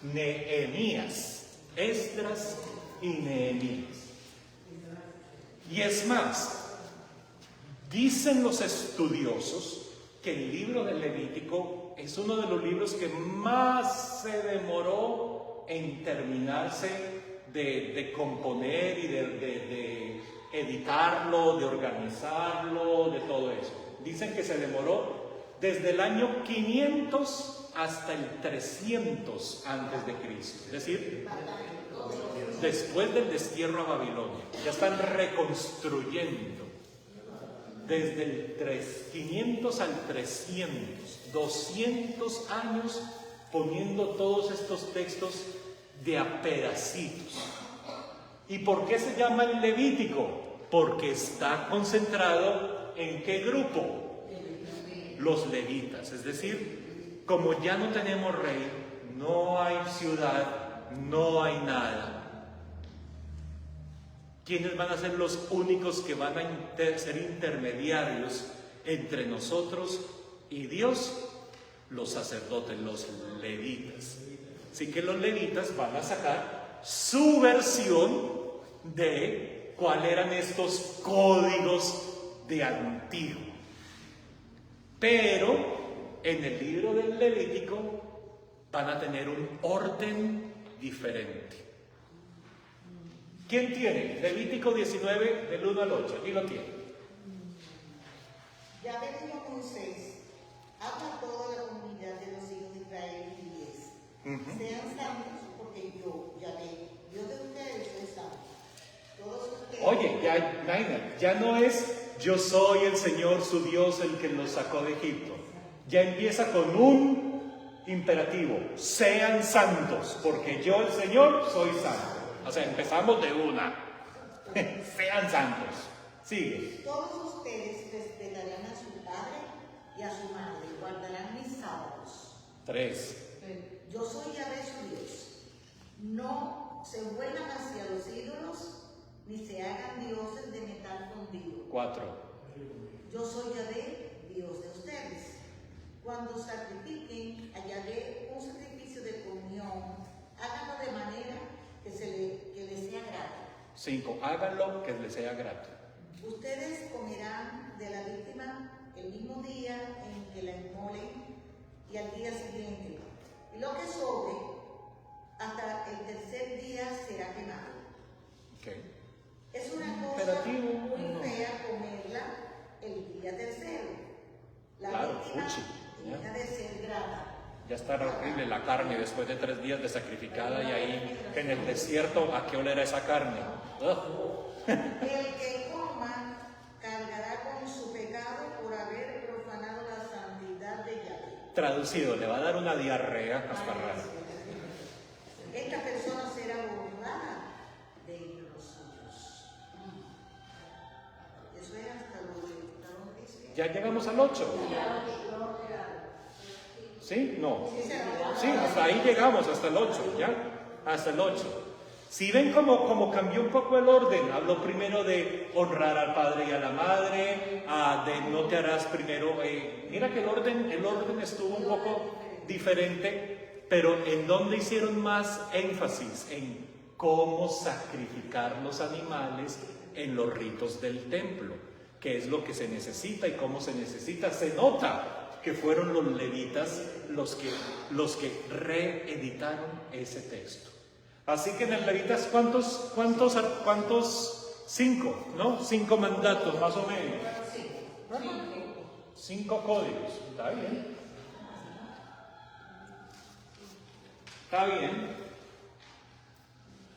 Nehemías. Esdras y Nehemías. Y es más, dicen los estudiosos que el libro del Levítico es uno de los libros que más se demoró en terminarse de componer y de editarlo, de organizarlo, de todo eso. Dicen que se demoró desde el año 500 hasta el 300 antes de Cristo. Es decir, después del destierro a Babilonia. Ya están reconstruyendo. Desde el 500 al 300, 200 años poniendo todos estos textos de a pedacitos. ¿Y por qué se llama el Levítico? Porque está concentrado ¿en qué grupo? Los levitas. Es decir, como ya no tenemos rey, no hay ciudad, no hay nada. ¿Quiénes van a ser los únicos que van a ser intermediarios entre nosotros y Dios? los sacerdotes, los levitas. Así que los levitas van a sacar su versión de cuáles eran estos códigos de antiguo. Pero en el libro del Levítico van a tener un orden diferente. ¿Quién tiene? Levítico 19, del 1 al 8. ¿Quién lo tiene? Yahvé dijo a Moisés: habla a toda la comunidad de los hijos de Israel y diles: sean santos, porque yo, Yahvé, Dios de ustedes, soy santo. Todos ustedes. Oye, ya no es yo soy el Señor su Dios el que los sacó de Egipto. Ya empieza con un imperativo: sean santos, porque yo el Señor soy santo. O sea, empezamos de una. Sean santos. Sigue. Todos ustedes respetarán a su padre y a su madre, guardarán mis sábados. 3. Yo soy Yahvé su Dios. No se vuelvan hacia los ídolos, ni se hagan dioses de metal fundido. 4. Yo soy Yahvé, Dios de ustedes. Cuando sacrifiquen a Yahvé un sacrificio de comunión, háganlo de manera que les sea grato. 5. Háganlo que les sea grato. Ustedes comerán de la víctima el mismo día en que la inmolen y al día siguiente. Y lo que sobre, hasta el tercer día será quemado. Okay. Es una cosa Imperativo, muy no. fea comerla el día tercero. La Claro, víctima fuchi, ya. deja de ser grata. Ya está horrible la carne después de 3 días de sacrificada y ahí en el desierto, ¿a qué olera esa carne? ¡Ugh! El que coma cargará con su pecado por haber profanado la santidad de Yahvé. Traducido, le va a dar una diarrea cascarrada. Esta persona será borrada de entre los suyos. Eso es hasta lo dice. Ya llegamos al 8. ¿Sí? No. Sí, hasta ahí llegamos, hasta el 8, ¿ya? Hasta el 8. Si ven cómo cambió un poco el orden, habló primero de honrar al padre y a la madre, de no te harás primero. Mira que el orden estuvo un poco diferente, pero ¿en dónde hicieron más énfasis? En cómo sacrificar los animales en los ritos del templo, qué es lo que se necesita y cómo se necesita. Se nota que fueron los levitas los que reeditaron ese texto. Así que en el Levitas, ¿cuántos? 5, ¿no? 5 mandatos, más o menos. 5 códigos. Está bien. Está bien.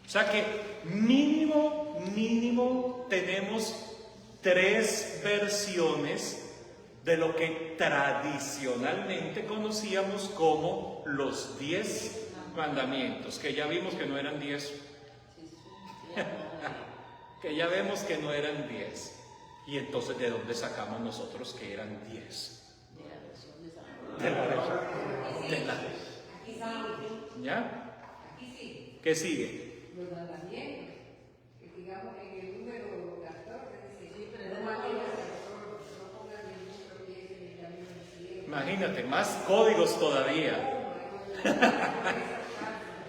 O sea que mínimo tenemos 3 versiones de lo que tradicionalmente conocíamos como los 10 mandamientos, que ya vimos que no eran 10. Que ya vemos que no eran 10. Y entonces, ¿de dónde sacamos nosotros que eran 10? De la versión. ¿Ya? ¿Qué sigue? Los mandamientos, que digamos en el número 14 dice: no mates no pongas ningún tropiezo en el camino del cielo. Imagínate, más códigos todavía.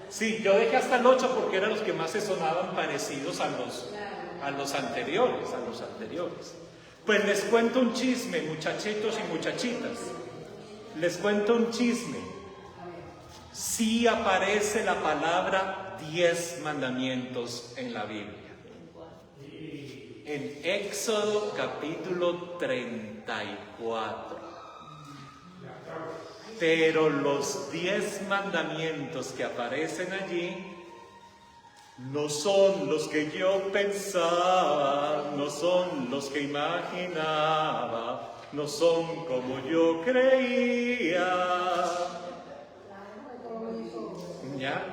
Sí, yo dejé hasta el 8 porque eran los que más se sonaban parecidos a los anteriores, Pues les cuento un chisme, muchachitos y muchachitas. Les cuento un chisme. Sí aparece la palabra 10 mandamientos en la Biblia. En Éxodo capítulo 34. Pero los 10 mandamientos que aparecen allí no son los que yo pensaba, no son los que imaginaba, no son como yo creía. ¿Ya?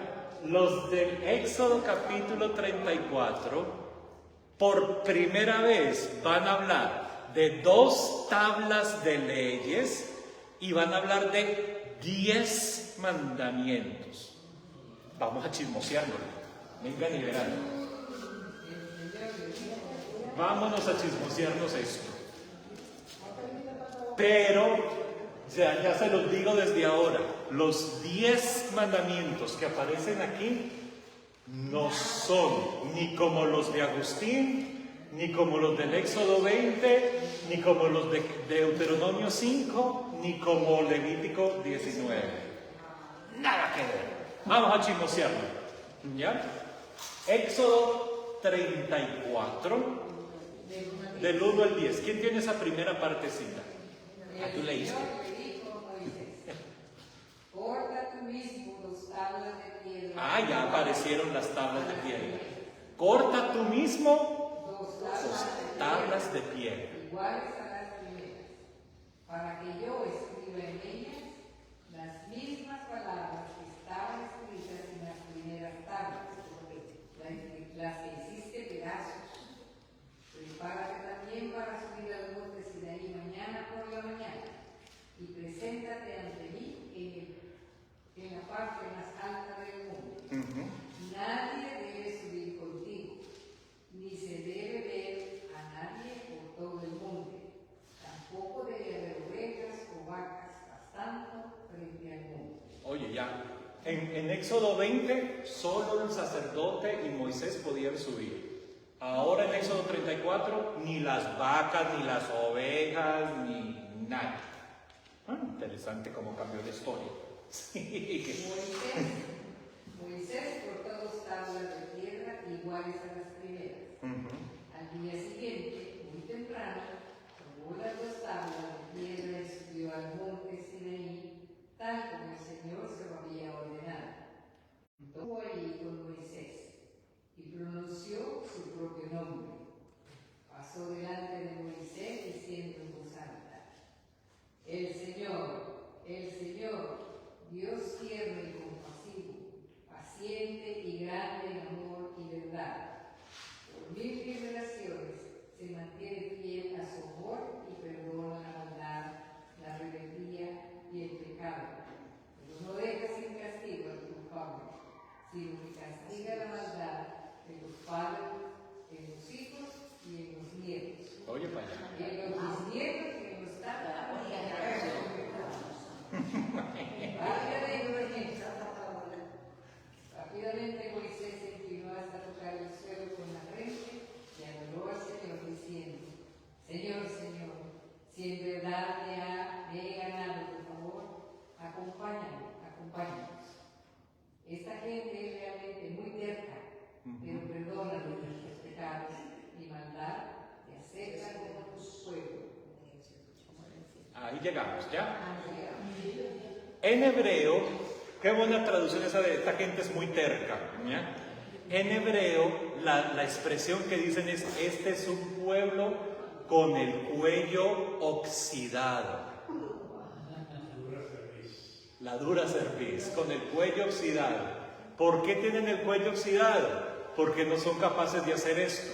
Los del Éxodo capítulo 34, por primera vez van a hablar de 2 tablas de leyes y van a hablar de 10 mandamientos. Vamos a chismosearlo. Vengan y verán. Vámonos a chismosearnos esto. Pero Ya se los digo desde ahora. Los 10 mandamientos que aparecen aquí no son ni como los de Agustín, ni como los del Éxodo 20, ni como los de Deuteronomio 5, ni como Levítico 19. Nada que ver. Vamos a chismosearlo. ¿Ya? Éxodo 34, del 1 al 10. ¿Quién tiene esa primera partecita? Ah, tú leíste. Corta tú mismo dos tablas de piedra. Ah, ya aparecieron las tablas de piedra. Corta tú mismo dos tablas de piedra. Iguales a las primeras, para que yo escriba en ellas las mismas palabras que estaban escritas en las primeras tablas, las que hiciste pedazos. Prepárate también para subir al monte Sinaí mañana por la mañana y preséntate ante mí en la parte más alta del monte. Nadie debe subir contigo, ni se debe ver a nadie por todo el monte. Tampoco debe haber ovejas o vacas pastando frente al monte. Oye, ya. En Éxodo 20, solo el sacerdote y Moisés podían subir. Ahora en Éxodo 34, ni las vacas, ni las ovejas, ni nada. Interesante cómo cambió la historia. Sí. Moisés cortó dos tablas de piedra iguales a las primeras. Al día siguiente, muy temprano, tomó las dos tablas de piedra y subió al monte Sinaí, tal como el Señor se lo había ordenado. Estuvo allí con Moisés y pronunció su propio nombre. Pasó delante de Moisés diciendo en voz alta: El Señor, Dios tierno y compasivo, paciente y grande en amor y verdad, por 1000 generaciones se mantiene fiel a su amor y perdona la maldad, la rebeldía y el pecado, pero no deja sin castigo al culpable, sino que castiga la maldad de los padres, en los hijos y en los nietos. Oye, para allá. En los bisnietos y en los tatarabuelos. Rápidamente Moisés se inclinó hasta tocar el suelo con la frente y adoró al Señor diciendo: Señor, si en verdad me he ganado tu favor, acompáñanos. Esta gente es realmente muy terca, pero perdona nuestros pecados y maldad y acepta como tu pueblo. Ahí llegamos, ¿ya? En hebreo, qué buena traducción esa de esta gente es muy terca, ¿ya? En hebreo, la expresión que dicen es: este es un pueblo con el cuello oxidado. La dura cerviz, con el cuello oxidado. ¿Por qué tienen el cuello oxidado? Porque no son capaces de hacer esto.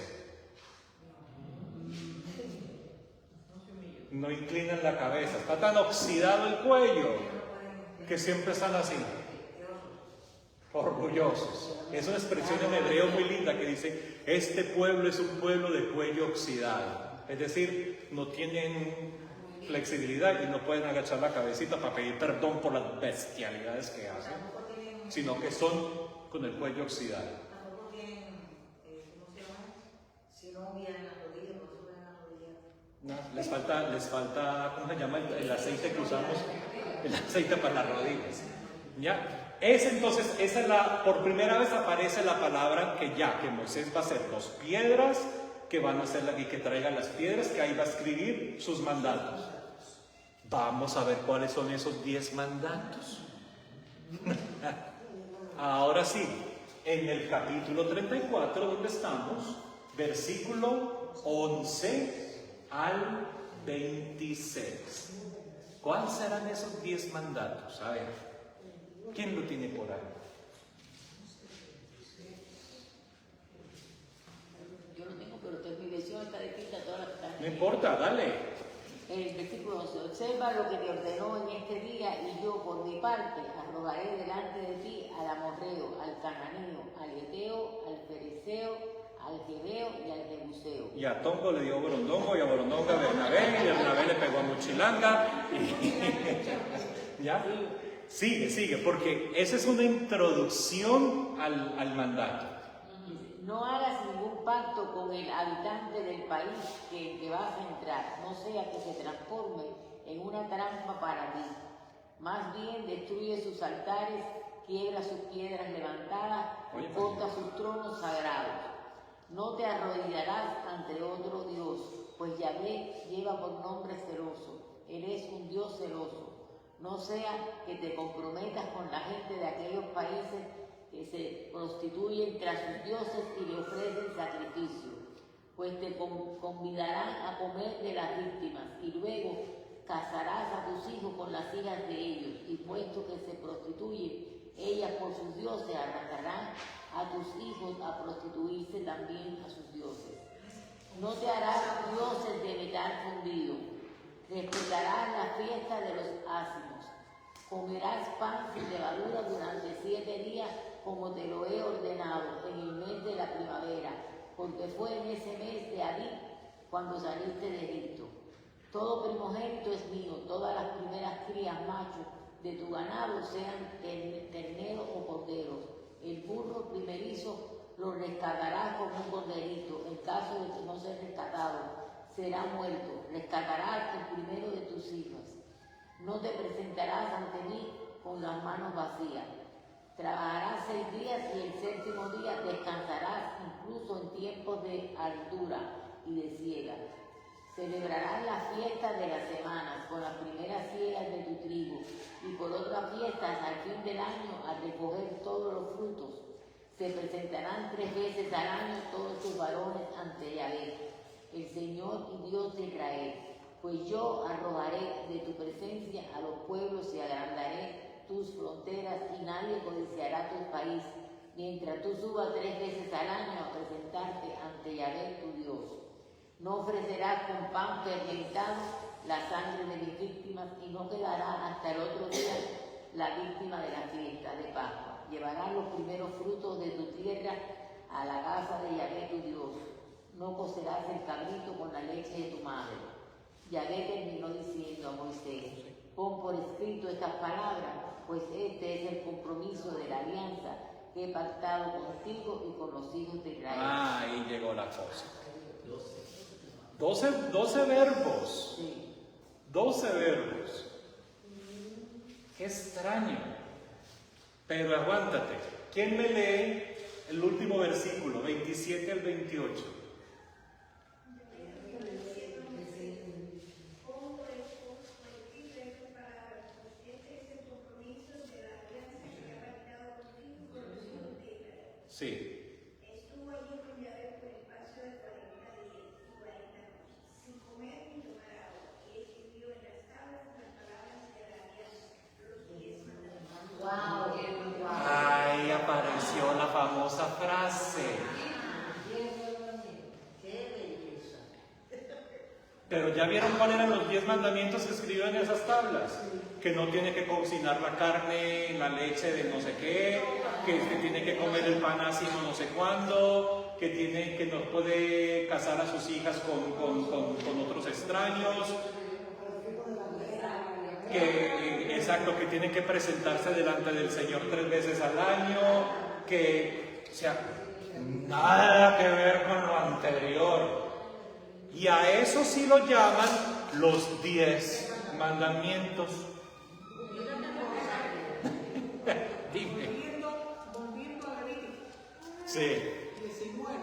No inclinan la cabeza, está tan oxidado el cuello que siempre están así, orgullosos. Es una expresión en hebreo muy linda que dice: este pueblo es un pueblo de cuello oxidado. Es decir, no tienen flexibilidad y no pueden agachar la cabecita para pedir perdón por las bestialidades que hacen, sino que son con el cuello oxidado. Tampoco tienen, ¿cómo se llama? Si no hubieran las rodillas, no suben las rodillas. No, les falta, ¿cómo se llama el aceite que usamos? El aceite para las rodillas. ¿Ya? Entonces, por primera vez aparece la palabra que Moisés va a hacer 2 piedras, que van a hacer y que traigan las piedras, que ahí va a escribir sus mandatos. Vamos a ver cuáles son esos 10 mandatos. Ahora sí, en el capítulo 34, donde estamos, versículo 11 al 26. ¿Cuáles serán esos 10 mandatos? A ver, ¿quién lo tiene por ahí? Yo lo tengo, pero mi versión está escrita toda la tarde. No importa, dale. El versículo 11: observa lo que te ordenó en este día, y yo por mi parte arrojaré delante de ti al amorreo, al cananeo, al eteo, al fereceo, al Jebeo y al Jebuseo. Y a Tongo le dio Borondongo, y a Borondongo a Bernabé, y Bernabé le pegó a Muchilanga. ¿Ya? Sigue, porque esa es una introducción al mandato. No hagas ningún pacto con el habitante del país que vas a entrar, no sea que se transforme en una trampa para ti. Más bien destruye sus altares, quiebra sus piedras levantadas y corta sus tronos sagrados. No te arrodillarás ante otro Dios, pues Yahvé lleva por nombre celoso. Él es un Dios celoso. No sea que te comprometas con la gente de aquellos países que se prostituyen tras sus dioses y le ofrecen sacrificio, pues te convidarán a comer de las víctimas y luego casarás a tus hijos con las hijas de ellos, y puesto que se prostituyen ellas por sus dioses, arrastrarán a tus hijos a prostituirse también a sus dioses. No te harás dioses de metal fundido, respetarás la fiesta de los ácimos, comerás pan sin levadura durante 7 días, como te lo he ordenado en el mes de la primavera, porque fue en ese mes de Abib cuando saliste de Egipto. Todo primogénito es mío, todas las primeras crías machos de tu ganado, sean terneros o corderos. El burro primerizo lo rescatarás como un corderito. En caso de que no sea rescatado, será muerto. Rescatarás el primero de tus hijos. No te presentarás ante mí con las manos vacías. Trabajarás 6 días y el 7º día descansarás, incluso en tiempos de hartura y de siega. Celebrarás las fiestas de las semanas con las primeras siegas de tu trigo, y por otras fiestas al fin del año al recoger todos los frutos. Se presentarán 3 veces al año todos tus varones ante Yahvé, el Señor y Dios de Israel. Pues yo arrojaré de tu presencia a los pueblos y agrandaré tus fronteras, y nadie codiciará tu país, mientras tú subas 3 veces al año a presentarte ante Yahvé tu Dios. No ofrecerás con pan fermentado la sangre de mis víctimas, y no quedará hasta el otro día la víctima de la fiesta de Pascua. Llevarás los primeros frutos de tu tierra a la casa de Yahvé tu Dios. No cocerás el cabrito con la leche de tu madre. Yahvé terminó diciendo a Moisés: pon por escrito estas palabras, pues este es el compromiso de la alianza que he pactado contigo y con los hijos de Israel. Ahí llegó la cosa. 12 verbos. Sí. 12 verbos. Qué extraño. Pero aguántate. ¿Quién me lee el último versículo, 27 al 28? Sí. Estuvo allí con Yahvé por el espacio de 40 días y 40 noches, sin comer ni tomar agua, y escribió en las tablas las palabras de la alianza, los 10 mandamientos. Ahí apareció la famosa frase. ¡Qué belleza! Pero ya vieron cuáles eran los 10 mandamientos que escribió en esas tablas. Que no tiene que cocinar la carne, la leche de no sé qué, que tiene que comer el pan así no sé cuándo, que no puede casar a sus hijas con otros extraños, que tiene que presentarse delante del Señor 3 veces al año, o sea, nada que ver con lo anterior. Y a eso sí lo llaman los 10 mandamientos. Dime. Volviendo a Levítico Sí. 19,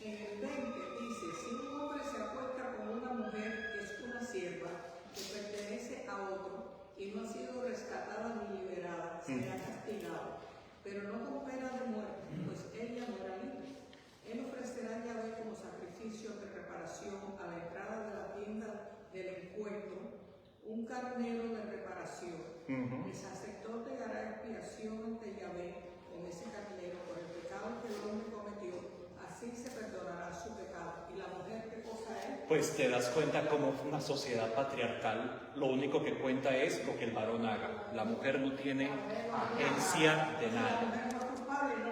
en el 20 dice: si un hombre se acuesta con una mujer que es una sierva, que pertenece a otro, y no ha sido rescatada ni liberada, será castigado, pero no con pena de muerte, pues ella no era libre. Él ofrecerá a Yahvé como sacrificio de reparación a la entrada de la tienda del encuentro un carnero de reparación. El sacerdote hará expiación ante Yahvé con ese carnero por el pecado que el hombre cometió, así se perdonará su pecado. ¿Y la mujer qué cosa es? Pues te das cuenta como una sociedad patriarcal, lo único que cuenta es lo que el varón haga. La mujer no tiene agencia de La nada. mujer no es culpable, ¿no?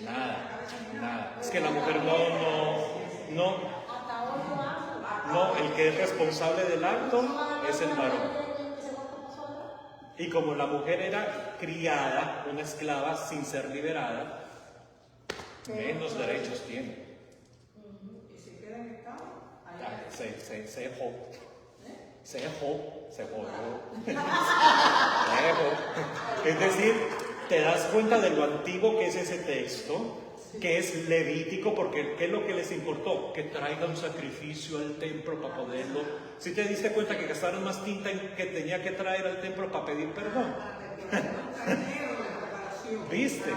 Nada. Es que la mujer no. Hasta hoy lo hago. No, el que es responsable del acto es el varón. Y como la mujer era criada, una esclava sin ser liberada, menos derechos tiene. Y se queda en estado. Se dejó. Es decir, te das cuenta de lo antiguo que es ese texto, que es levítico, porque ¿qué es lo que les importó? Que traiga un sacrificio al templo para poderlo. Si te diste cuenta que gastaron más tinta en que tenía que traer al templo para pedir perdón. ¿Viste?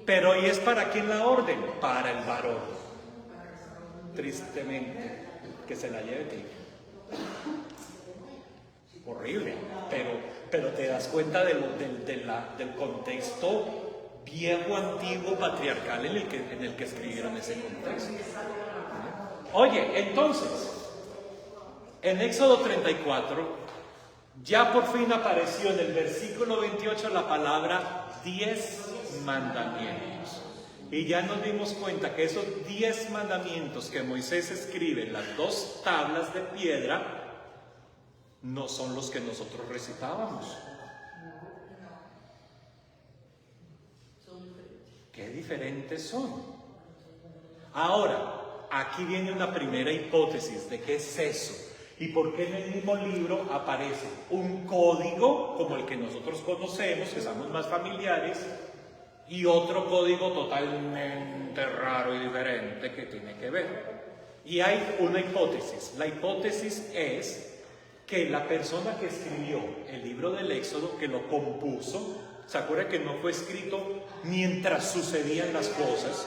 Pero ¿y es para quién la orden? Para el varón. Tristemente, que se la lleve tinta. Horrible, pero te das cuenta del contexto viejo, antiguo, patriarcal en el que escribieron ese contexto. Oye, entonces, en Éxodo 34, ya por fin apareció en el versículo 28 la palabra 10 mandamientos. Y ya nos dimos cuenta que esos 10 mandamientos que Moisés escribe en las 2 tablas de piedra no son los que nosotros recitábamos. Qué diferentes son. Ahora, aquí viene una primera hipótesis de qué es eso y por qué en el mismo libro aparece un código como el que nosotros conocemos, que somos más familiares, y otro código totalmente raro y diferente que tiene que ver. Y hay una hipótesis. La hipótesis es que la persona que escribió el libro del Éxodo, que lo compuso, ¿se acuerda que no fue escrito mientras sucedían las cosas,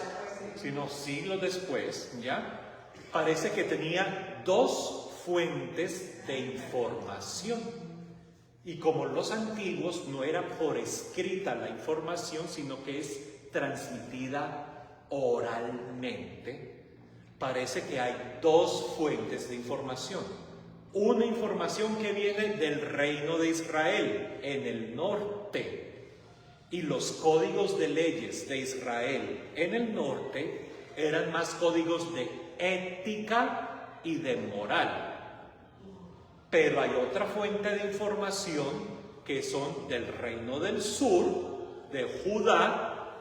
sino siglos después, ya? Parece que tenía 2 fuentes de información. Y como los antiguos no era por escrita la información, sino que es transmitida oralmente, parece que hay 2 fuentes de información. Una información que viene del reino de Israel en el norte, y los códigos de leyes de Israel en el norte eran más códigos de ética y de moral. Pero hay otra fuente de información que son del reino del sur, de Judá,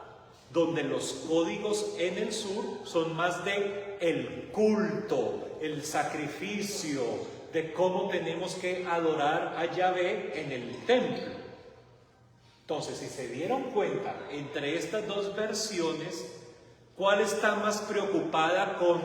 donde los códigos en el sur son más de el culto, el sacrificio, de cómo tenemos que adorar a Yahvé en el templo. Entonces, si se dieron cuenta, entre estas 2 versiones, ¿cuál está más preocupada con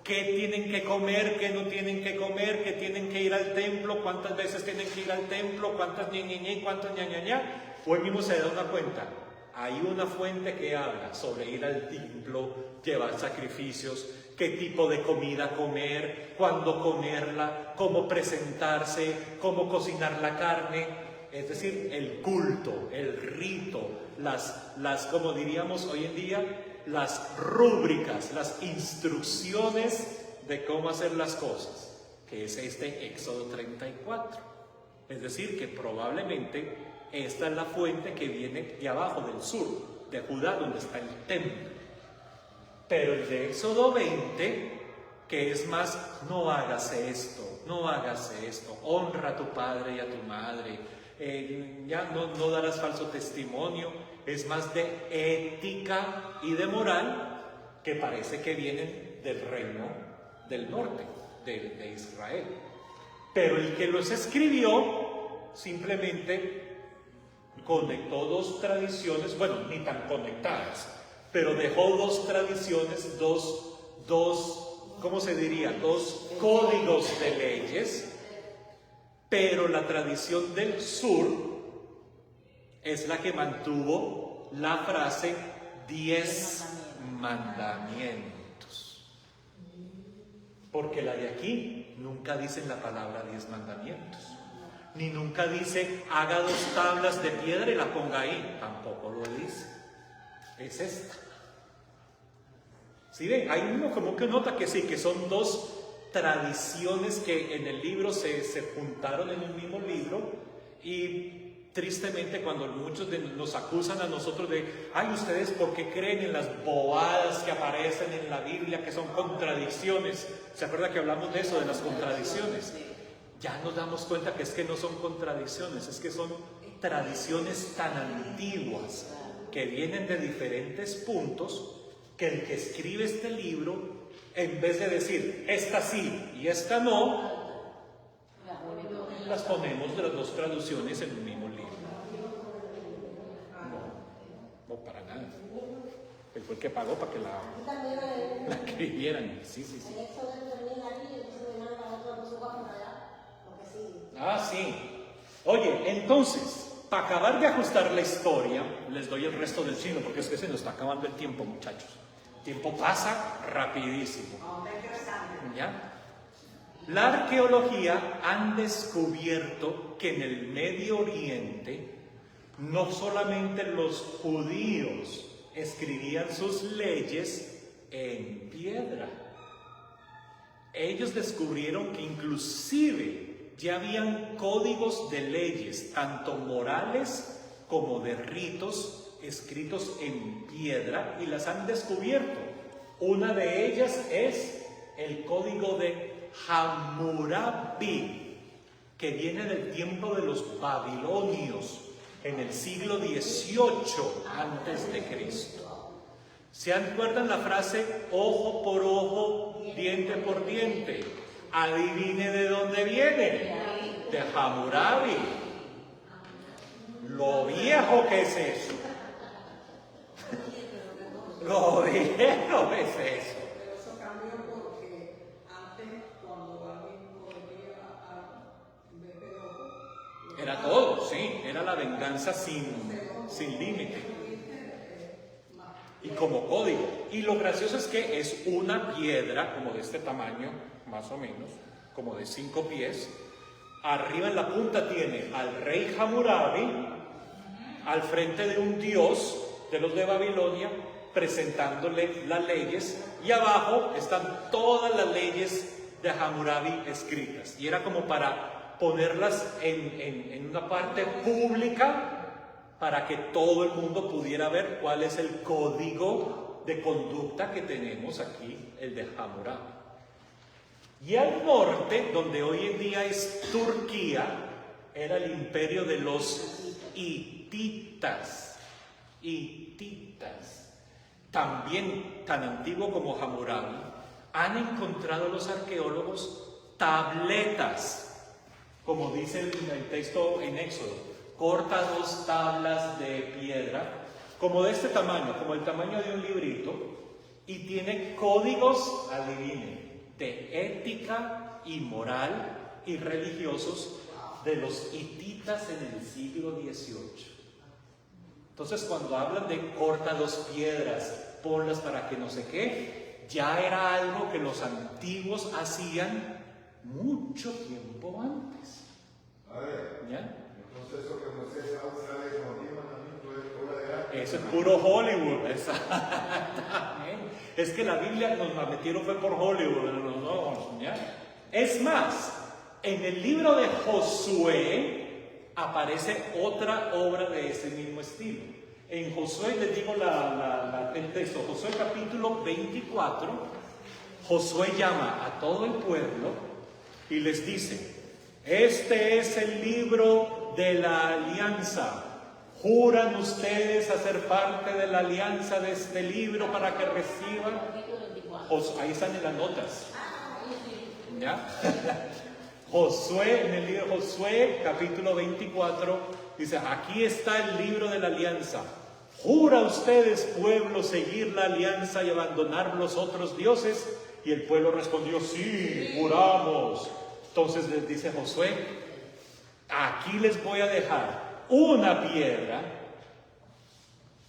qué tienen que comer, qué no tienen que comer, qué tienen que ir al templo, cuántas veces tienen que ir al templo, cuántas ñe, cuántas ña? Hoy mismo se da una cuenta. Hay una fuente que habla sobre ir al templo, llevar sacrificios, qué tipo de comida comer, cuándo comerla, cómo presentarse, cómo cocinar la carne. Es decir, el culto, el rito, las como diríamos hoy en día, las rúbricas, las instrucciones de cómo hacer las cosas, que es este Éxodo 34. Es decir, que probablemente esta es la fuente que viene de abajo, del sur, de Judá, donde está el templo. Pero el de Éxodo 20, que es más, no hagas esto, honra a tu padre y a tu madre, ya no darás falso testimonio, es más de ética y de moral, que parece que vienen del reino del norte, de Israel. Pero el que los escribió simplemente conectó 2 tradiciones, bueno, ni tan conectadas, pero dejó 2 tradiciones, ¿cómo se diría? 2 códigos de leyes, pero la tradición del sur es la que mantuvo la frase 10 mandamientos. Porque la de aquí nunca dice la palabra 10 mandamientos. Ni nunca dice haga 2 tablas de piedra y la ponga ahí. Tampoco lo dice. Es esta. ¿Sí ven? Hay uno como que nota que sí, que son 2 tradiciones que en el libro se juntaron en el mismo libro y tristemente cuando muchos nos acusan a nosotros de, ay, ustedes ¿por qué creen en las bobadas que aparecen en la Biblia que son contradicciones? ¿Se acuerda que hablamos de eso, de las contradicciones? Ya nos damos cuenta que es que no son contradicciones, es que son tradiciones tan antiguas que vienen de diferentes puntos, que el que escribe este libro, en vez de decir esta sí y esta no, las ponemos de las dos traducciones en un mismo libro. No, para nada. Él fue el que pagó para que la escribieran. Sí. Ah, sí. Oye, entonces, para acabar de ajustar la historia, les doy el resto del chino, porque es que se nos está acabando el tiempo, muchachos. El tiempo pasa rapidísimo. ¿Ya? La arqueología han descubierto que en el Medio Oriente no solamente los judíos escribían sus leyes en piedra. Ellos descubrieron que inclusive ya habían códigos de leyes, tanto morales como de ritos, escritos en piedra, y las han descubierto. Una de ellas es el código de Hammurabi, que viene del tiempo de los babilonios, en el siglo XVIII antes de Cristo. ¿Se acuerdan la frase ojo por ojo, diente por diente? Adivine de dónde viene. De Hammurabi. Lo viejo que es eso. Lo viejo es eso. Pero eso cambió porque antes, cuando alguien cometía un pedo, Era todo, sí. Era la venganza sin límite. Y como código. Y lo gracioso es que es una piedra como de este tamaño, más o menos, como de 5 pies. Arriba en la punta tiene al rey Hammurabi, al frente de un dios de los de Babilonia, presentándole las leyes, y abajo están todas las leyes de Hammurabi escritas. Y era como para ponerlas en una parte pública, para que todo el mundo pudiera ver cuál es el código de conducta que tenemos aquí, el de Hammurabi. Y al norte, donde hoy en día es Turquía, era el imperio de los hititas. También tan antiguo como Hammurabi, han encontrado los arqueólogos tabletas, como dice el texto en Éxodo. Corta 2 tablas de piedra, como de este tamaño, como el tamaño de un librito, y tiene códigos, adivinen, de ética y moral y religiosos de los hititas en el siglo XVIII. Entonces, cuando hablan de corta 2 piedras, ponlas para que no sé qué, ya era algo que los antiguos hacían mucho tiempo antes. ¿Ya? Eso es puro Hollywood, exactamente. Es que la Biblia nos la metieron fue por Hollywood, no, ¿ya? Es más, en el libro de Josué aparece otra obra de ese mismo estilo. En Josué, les digo el texto, Josué capítulo 24, Josué llama a todo el pueblo y les dice: este es el libro de la alianza. ¿Juran ustedes hacer parte de la alianza de este libro para que reciban? Ahí están en las notas. ¿Ya? Josué, en el libro de Josué, capítulo 24, dice: aquí está el libro de la alianza. ¿Jura ustedes, pueblo, seguir la alianza y abandonar los otros dioses? Y el pueblo respondió: sí, juramos. Entonces les dice Josué: aquí les voy a dejar una piedra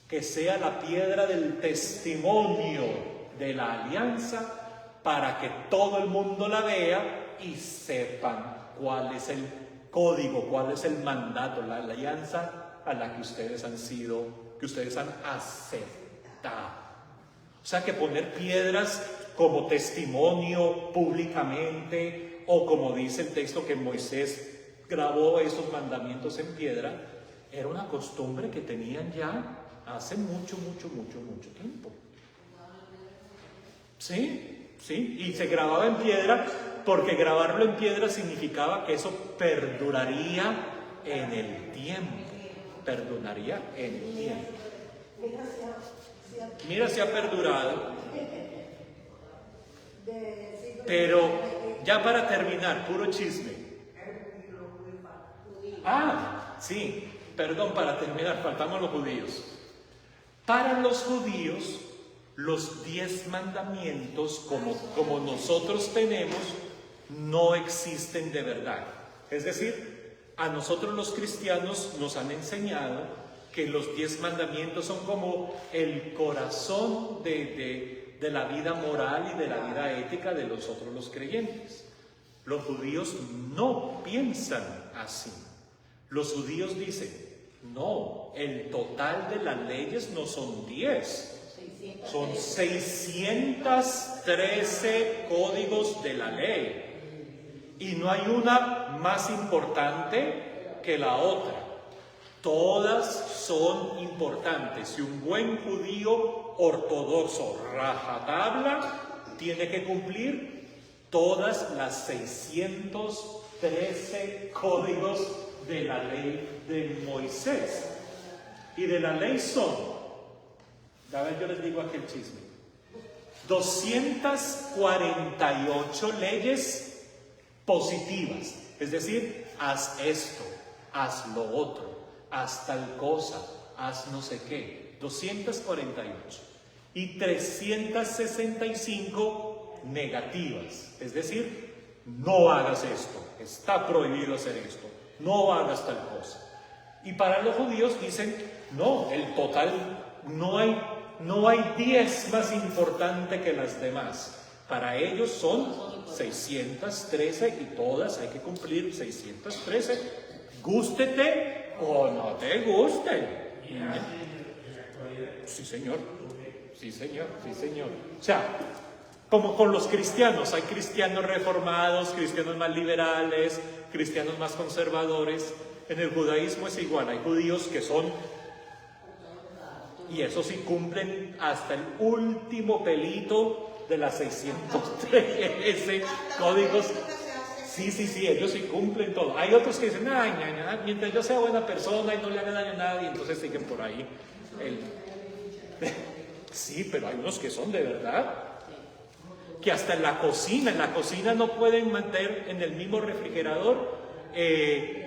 que sea la piedra del testimonio de la alianza, para que todo el mundo la vea y sepan cuál es el código, cuál es el mandato, la alianza a la que ustedes han aceptado. O sea que poner piedras como testimonio públicamente, o como dice el texto que Moisés grabó esos mandamientos en piedra, Era una costumbre que tenían ya hace mucho tiempo. Sí, sí, y se grababa en piedra porque grabarlo en piedra significaba que eso perduraría en el tiempo. Perduraría en el tiempo. Mira si ha perdurado. Pero ya para terminar, puro chisme. Sí, perdón, para terminar, faltamos los judíos. Para los judíos, los 10 mandamientos, como nosotros tenemos, no existen de verdad. Es decir, a nosotros los cristianos nos han enseñado que los 10 mandamientos son como el corazón de la vida moral y de la vida ética de nosotros los creyentes. Los judíos no piensan así. Los judíos dicen, no, el total de las leyes no son 10, son 613 códigos de la ley. Y no hay una más importante que la otra. Todas son importantes. Si un buen judío ortodoxo rajatabla tiene que cumplir todas las 613 códigos de la ley de Moisés. Y de la ley son, a ver, yo les digo aquí el chisme, 248 leyes positivas, es decir, haz esto, haz lo otro, haz tal cosa, haz no sé qué, 248. Y 365 negativas, es decir, no hagas esto, está prohibido hacer esto, no hagas tal cosa. Y para los judíos dicen, no, el total, no hay 10 más importante que las demás. Para ellos son 613 y todas hay que cumplir 613, gústete o no te guste. Sí, señor. Sí, señor. Sí, señor. O sea, como con los cristianos, hay cristianos reformados, cristianos más liberales, cristianos más conservadores. En el judaísmo es igual, hay judíos que son, y eso sí cumplen hasta el último pelito de las 613 códigos. Sí, ellos sí cumplen todo. Hay otros que dicen, mientras yo sea buena persona y no le haga daño a nadie, entonces siguen por ahí. Sí, pero hay unos que son de verdad, que hasta en la cocina no pueden meter en el mismo refrigerador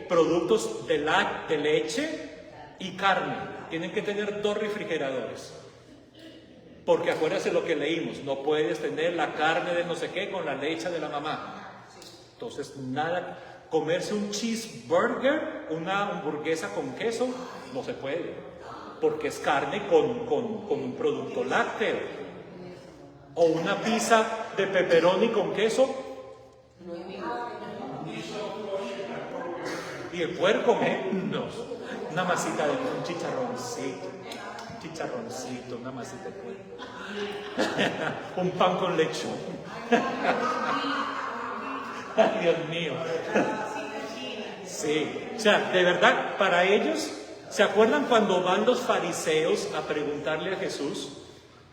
productos de leche y carne. Tienen que tener 2 refrigeradores. Porque acuérdense lo que leímos, no puedes tener la carne de no sé qué con la leche de la mamá. Entonces, nada, comerse un cheeseburger, una hamburguesa con queso, no se puede. Porque es carne con un producto lácteo. O una pizza de pepperoni con queso. Y el puerco menos. Una masita de un chicharroncito, una masita de puerco. Un pan con lechón. Ay, Dios mío. Sí, o sea, de verdad, para ellos, ¿se acuerdan cuando van los fariseos a preguntarle a Jesús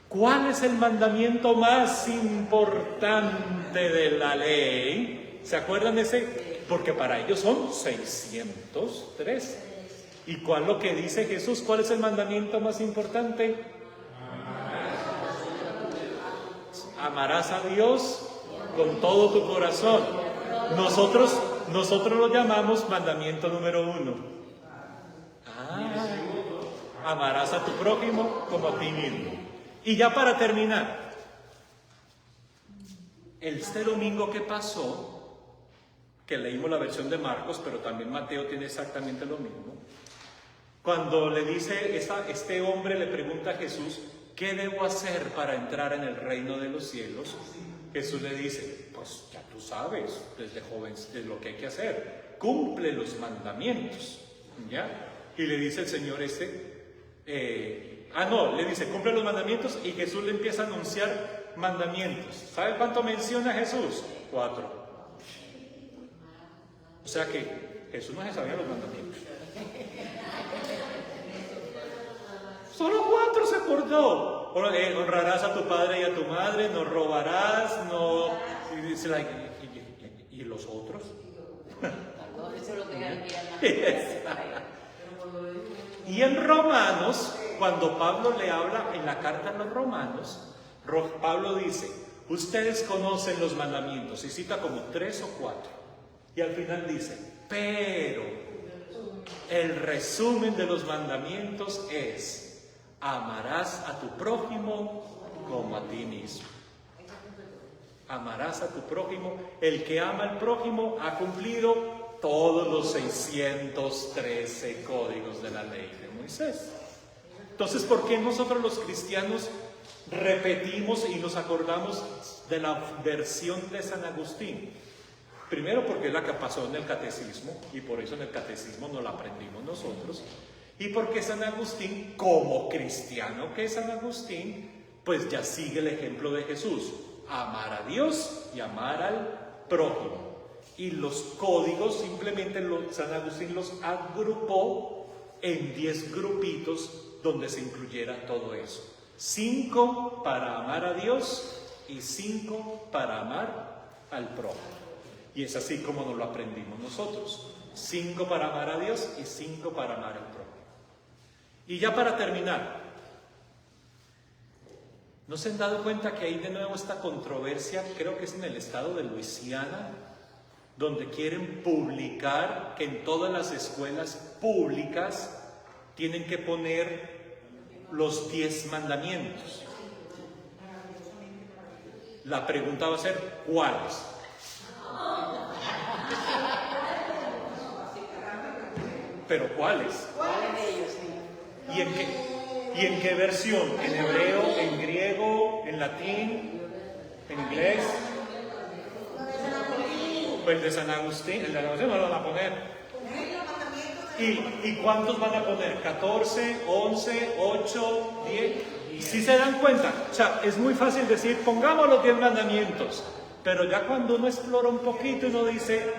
cuál es el mandamiento más importante de la ley? ¿Se acuerdan ese? Porque para ellos son 603. ¿Y cuál es lo que dice Jesús? ¿Cuál es el mandamiento más importante? Amarás a Dios con todo tu corazón. Nosotros lo llamamos mandamiento número 1. Amarás a tu prójimo como a ti mismo. Y ya para terminar, este domingo que pasó, que leímos la versión de Marcos, pero también Mateo tiene exactamente lo mismo. Cuando le dice, este hombre le pregunta a Jesús, ¿qué debo hacer para entrar en el reino de los cielos? Jesús le dice, pues ya tú sabes, desde joven, de lo que hay que hacer. Cumple los mandamientos, ¿ya? Y le dice el Señor le dice, cumple los mandamientos, y Jesús le empieza a anunciar mandamientos. ¿Sabe cuánto menciona Jesús? 4. O sea que Jesús no se sabía los mandamientos. Solo 4 se acordó. Honrarás a tu padre y a tu madre, no robarás, no... ¿Y los otros? No, eso es lo que hay Y en Romanos, cuando Pablo le habla en la carta a los Romanos, Pablo dice, ustedes conocen los mandamientos, y cita como 3 o 4. Y al final dice, pero el resumen de los mandamientos es, amarás a tu prójimo como a ti mismo. Amarás a tu prójimo. El que ama al prójimo ha cumplido todos los 613 códigos de la ley de Moisés. Entonces, ¿por qué nosotros los cristianos repetimos y nos acordamos de la versión de San Agustín? Primero porque es la que pasó en el catecismo, y por eso en el catecismo no la aprendimos nosotros. Y porque San Agustín, como cristiano que es San Agustín, pues ya sigue el ejemplo de Jesús. Amar a Dios y amar al prójimo. Y los códigos simplemente San Agustín los agrupó en 10 grupitos donde se incluyera todo eso. 5 para amar a Dios y 5 para amar al prójimo. Y es así como nos lo aprendimos nosotros. 5 para amar a Dios y 5 para amar al prójimo. Y ya para terminar, ¿no se han dado cuenta que hay de nuevo esta controversia? Creo que es en el estado de Luisiana, donde quieren publicar que en todas las escuelas públicas tienen que poner los 10 mandamientos. La pregunta va a ser, ¿cuáles? ¿Pero cuáles? ¿Cuáles de ellos? ¿Y en qué versión? ¿En hebreo, en griego, en latín, en inglés? Pues el de San Agustín no lo van a poner. ¿Y cuántos van a poner? ¿14, 11, 8, 10? ¿Sí se dan cuenta? O sea, es muy fácil decir, pongamos los 10 mandamientos. Pero ya cuando uno explora un poquito, uno dice,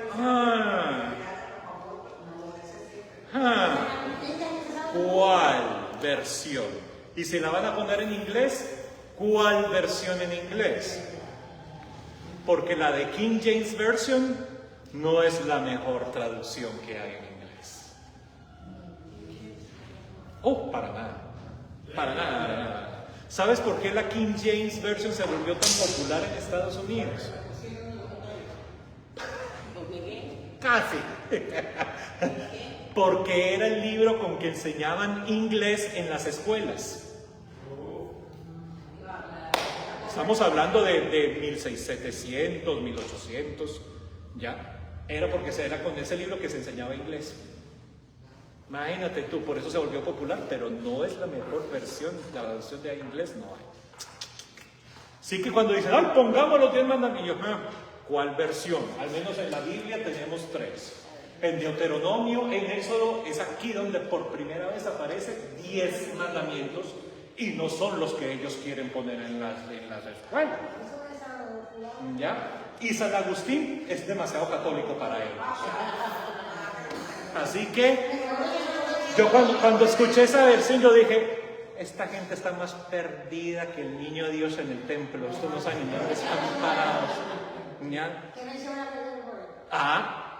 ¿cuál versión? Y si la van a poner en inglés, ¿cuál versión en inglés? Porque la de King James Version no es la mejor traducción que hay en inglés. Oh, para nada. Para nada, para nada. ¿Sabes por qué la King James Version se volvió tan popular en Estados Unidos? Casi. Porque era el libro con que enseñaban inglés en las escuelas. Estamos hablando de 1700, 1800, ¿ya? Era porque era con ese libro que se enseñaba inglés. Imagínate tú, por eso se volvió popular, pero no es la mejor versión, la versión de inglés no hay. Así que cuando dicen, ¡ay, pongamos los 10 mandamientos! ¿Cuál versión? Al menos en la Biblia tenemos 3. En Deuteronomio, en Éxodo, es aquí donde por primera vez aparecen 10 mandamientos y no son los que ellos quieren poner en las escuelas. ¿Ya? Y San Agustín es demasiado católico para ellos. Así que yo cuando escuché esa versión yo dije, esta gente está más perdida que el niño Dios en el templo. Estos no saben ni dónde están parados. ¿Ya?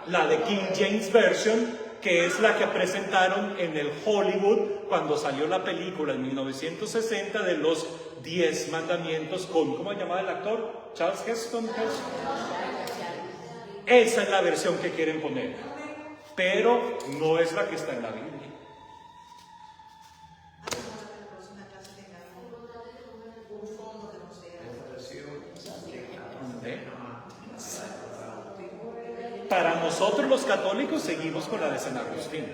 La de King James Version, que es la que presentaron en el Hollywood cuando salió la película en 1960 de los 10 mandamientos con, ¿cómo se llamaba el actor? Charles Heston. Esa es la versión que quieren poner, pero no es la que está en la Biblia. Para nosotros los católicos seguimos con la de San Agustín.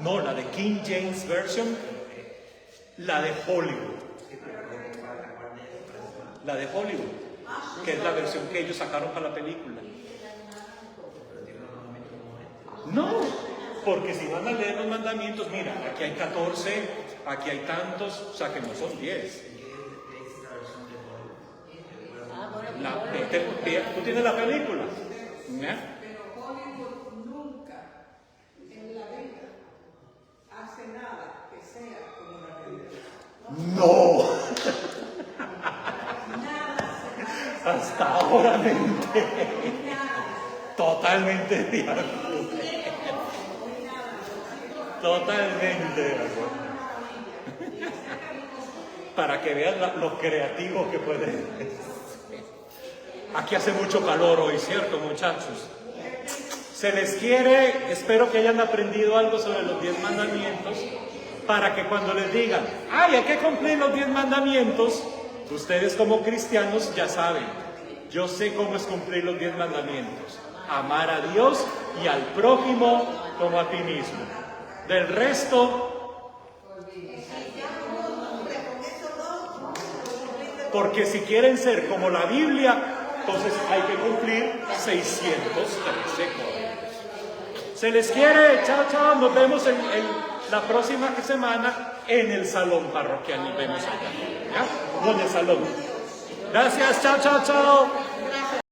No, la de King James Version, la de Hollywood. La de Hollywood, que es la versión que ellos sacaron para la película. No, porque si van a leer los mandamientos, mira, aquí hay 14, aquí hay tantos, o sea que no son 10. ¿Tú tienes la película? Pero Hollywood nunca en la vida hace nada que sea No. Hasta ahora mente. Totalmente de acuerdo. Totalmente de acuerdo. Para que vean los creativos que pueden. Aquí hace mucho calor hoy, ¿cierto, muchachos? Se les quiere, espero que hayan aprendido algo sobre los 10 mandamientos, para que cuando les digan, ¡ay, hay que cumplir los 10 mandamientos! Ustedes como cristianos ya saben, yo sé cómo es cumplir los 10 mandamientos. Amar a Dios y al prójimo como a ti mismo. Del resto, porque si quieren ser como la Biblia, entonces hay que cumplir 613 códigos. Se les quiere, chao, chao, nos vemos la próxima semana en el salón parroquial, nos vemos allá, ¿ya? No, en el salón. Gracias, chao, chao, chao.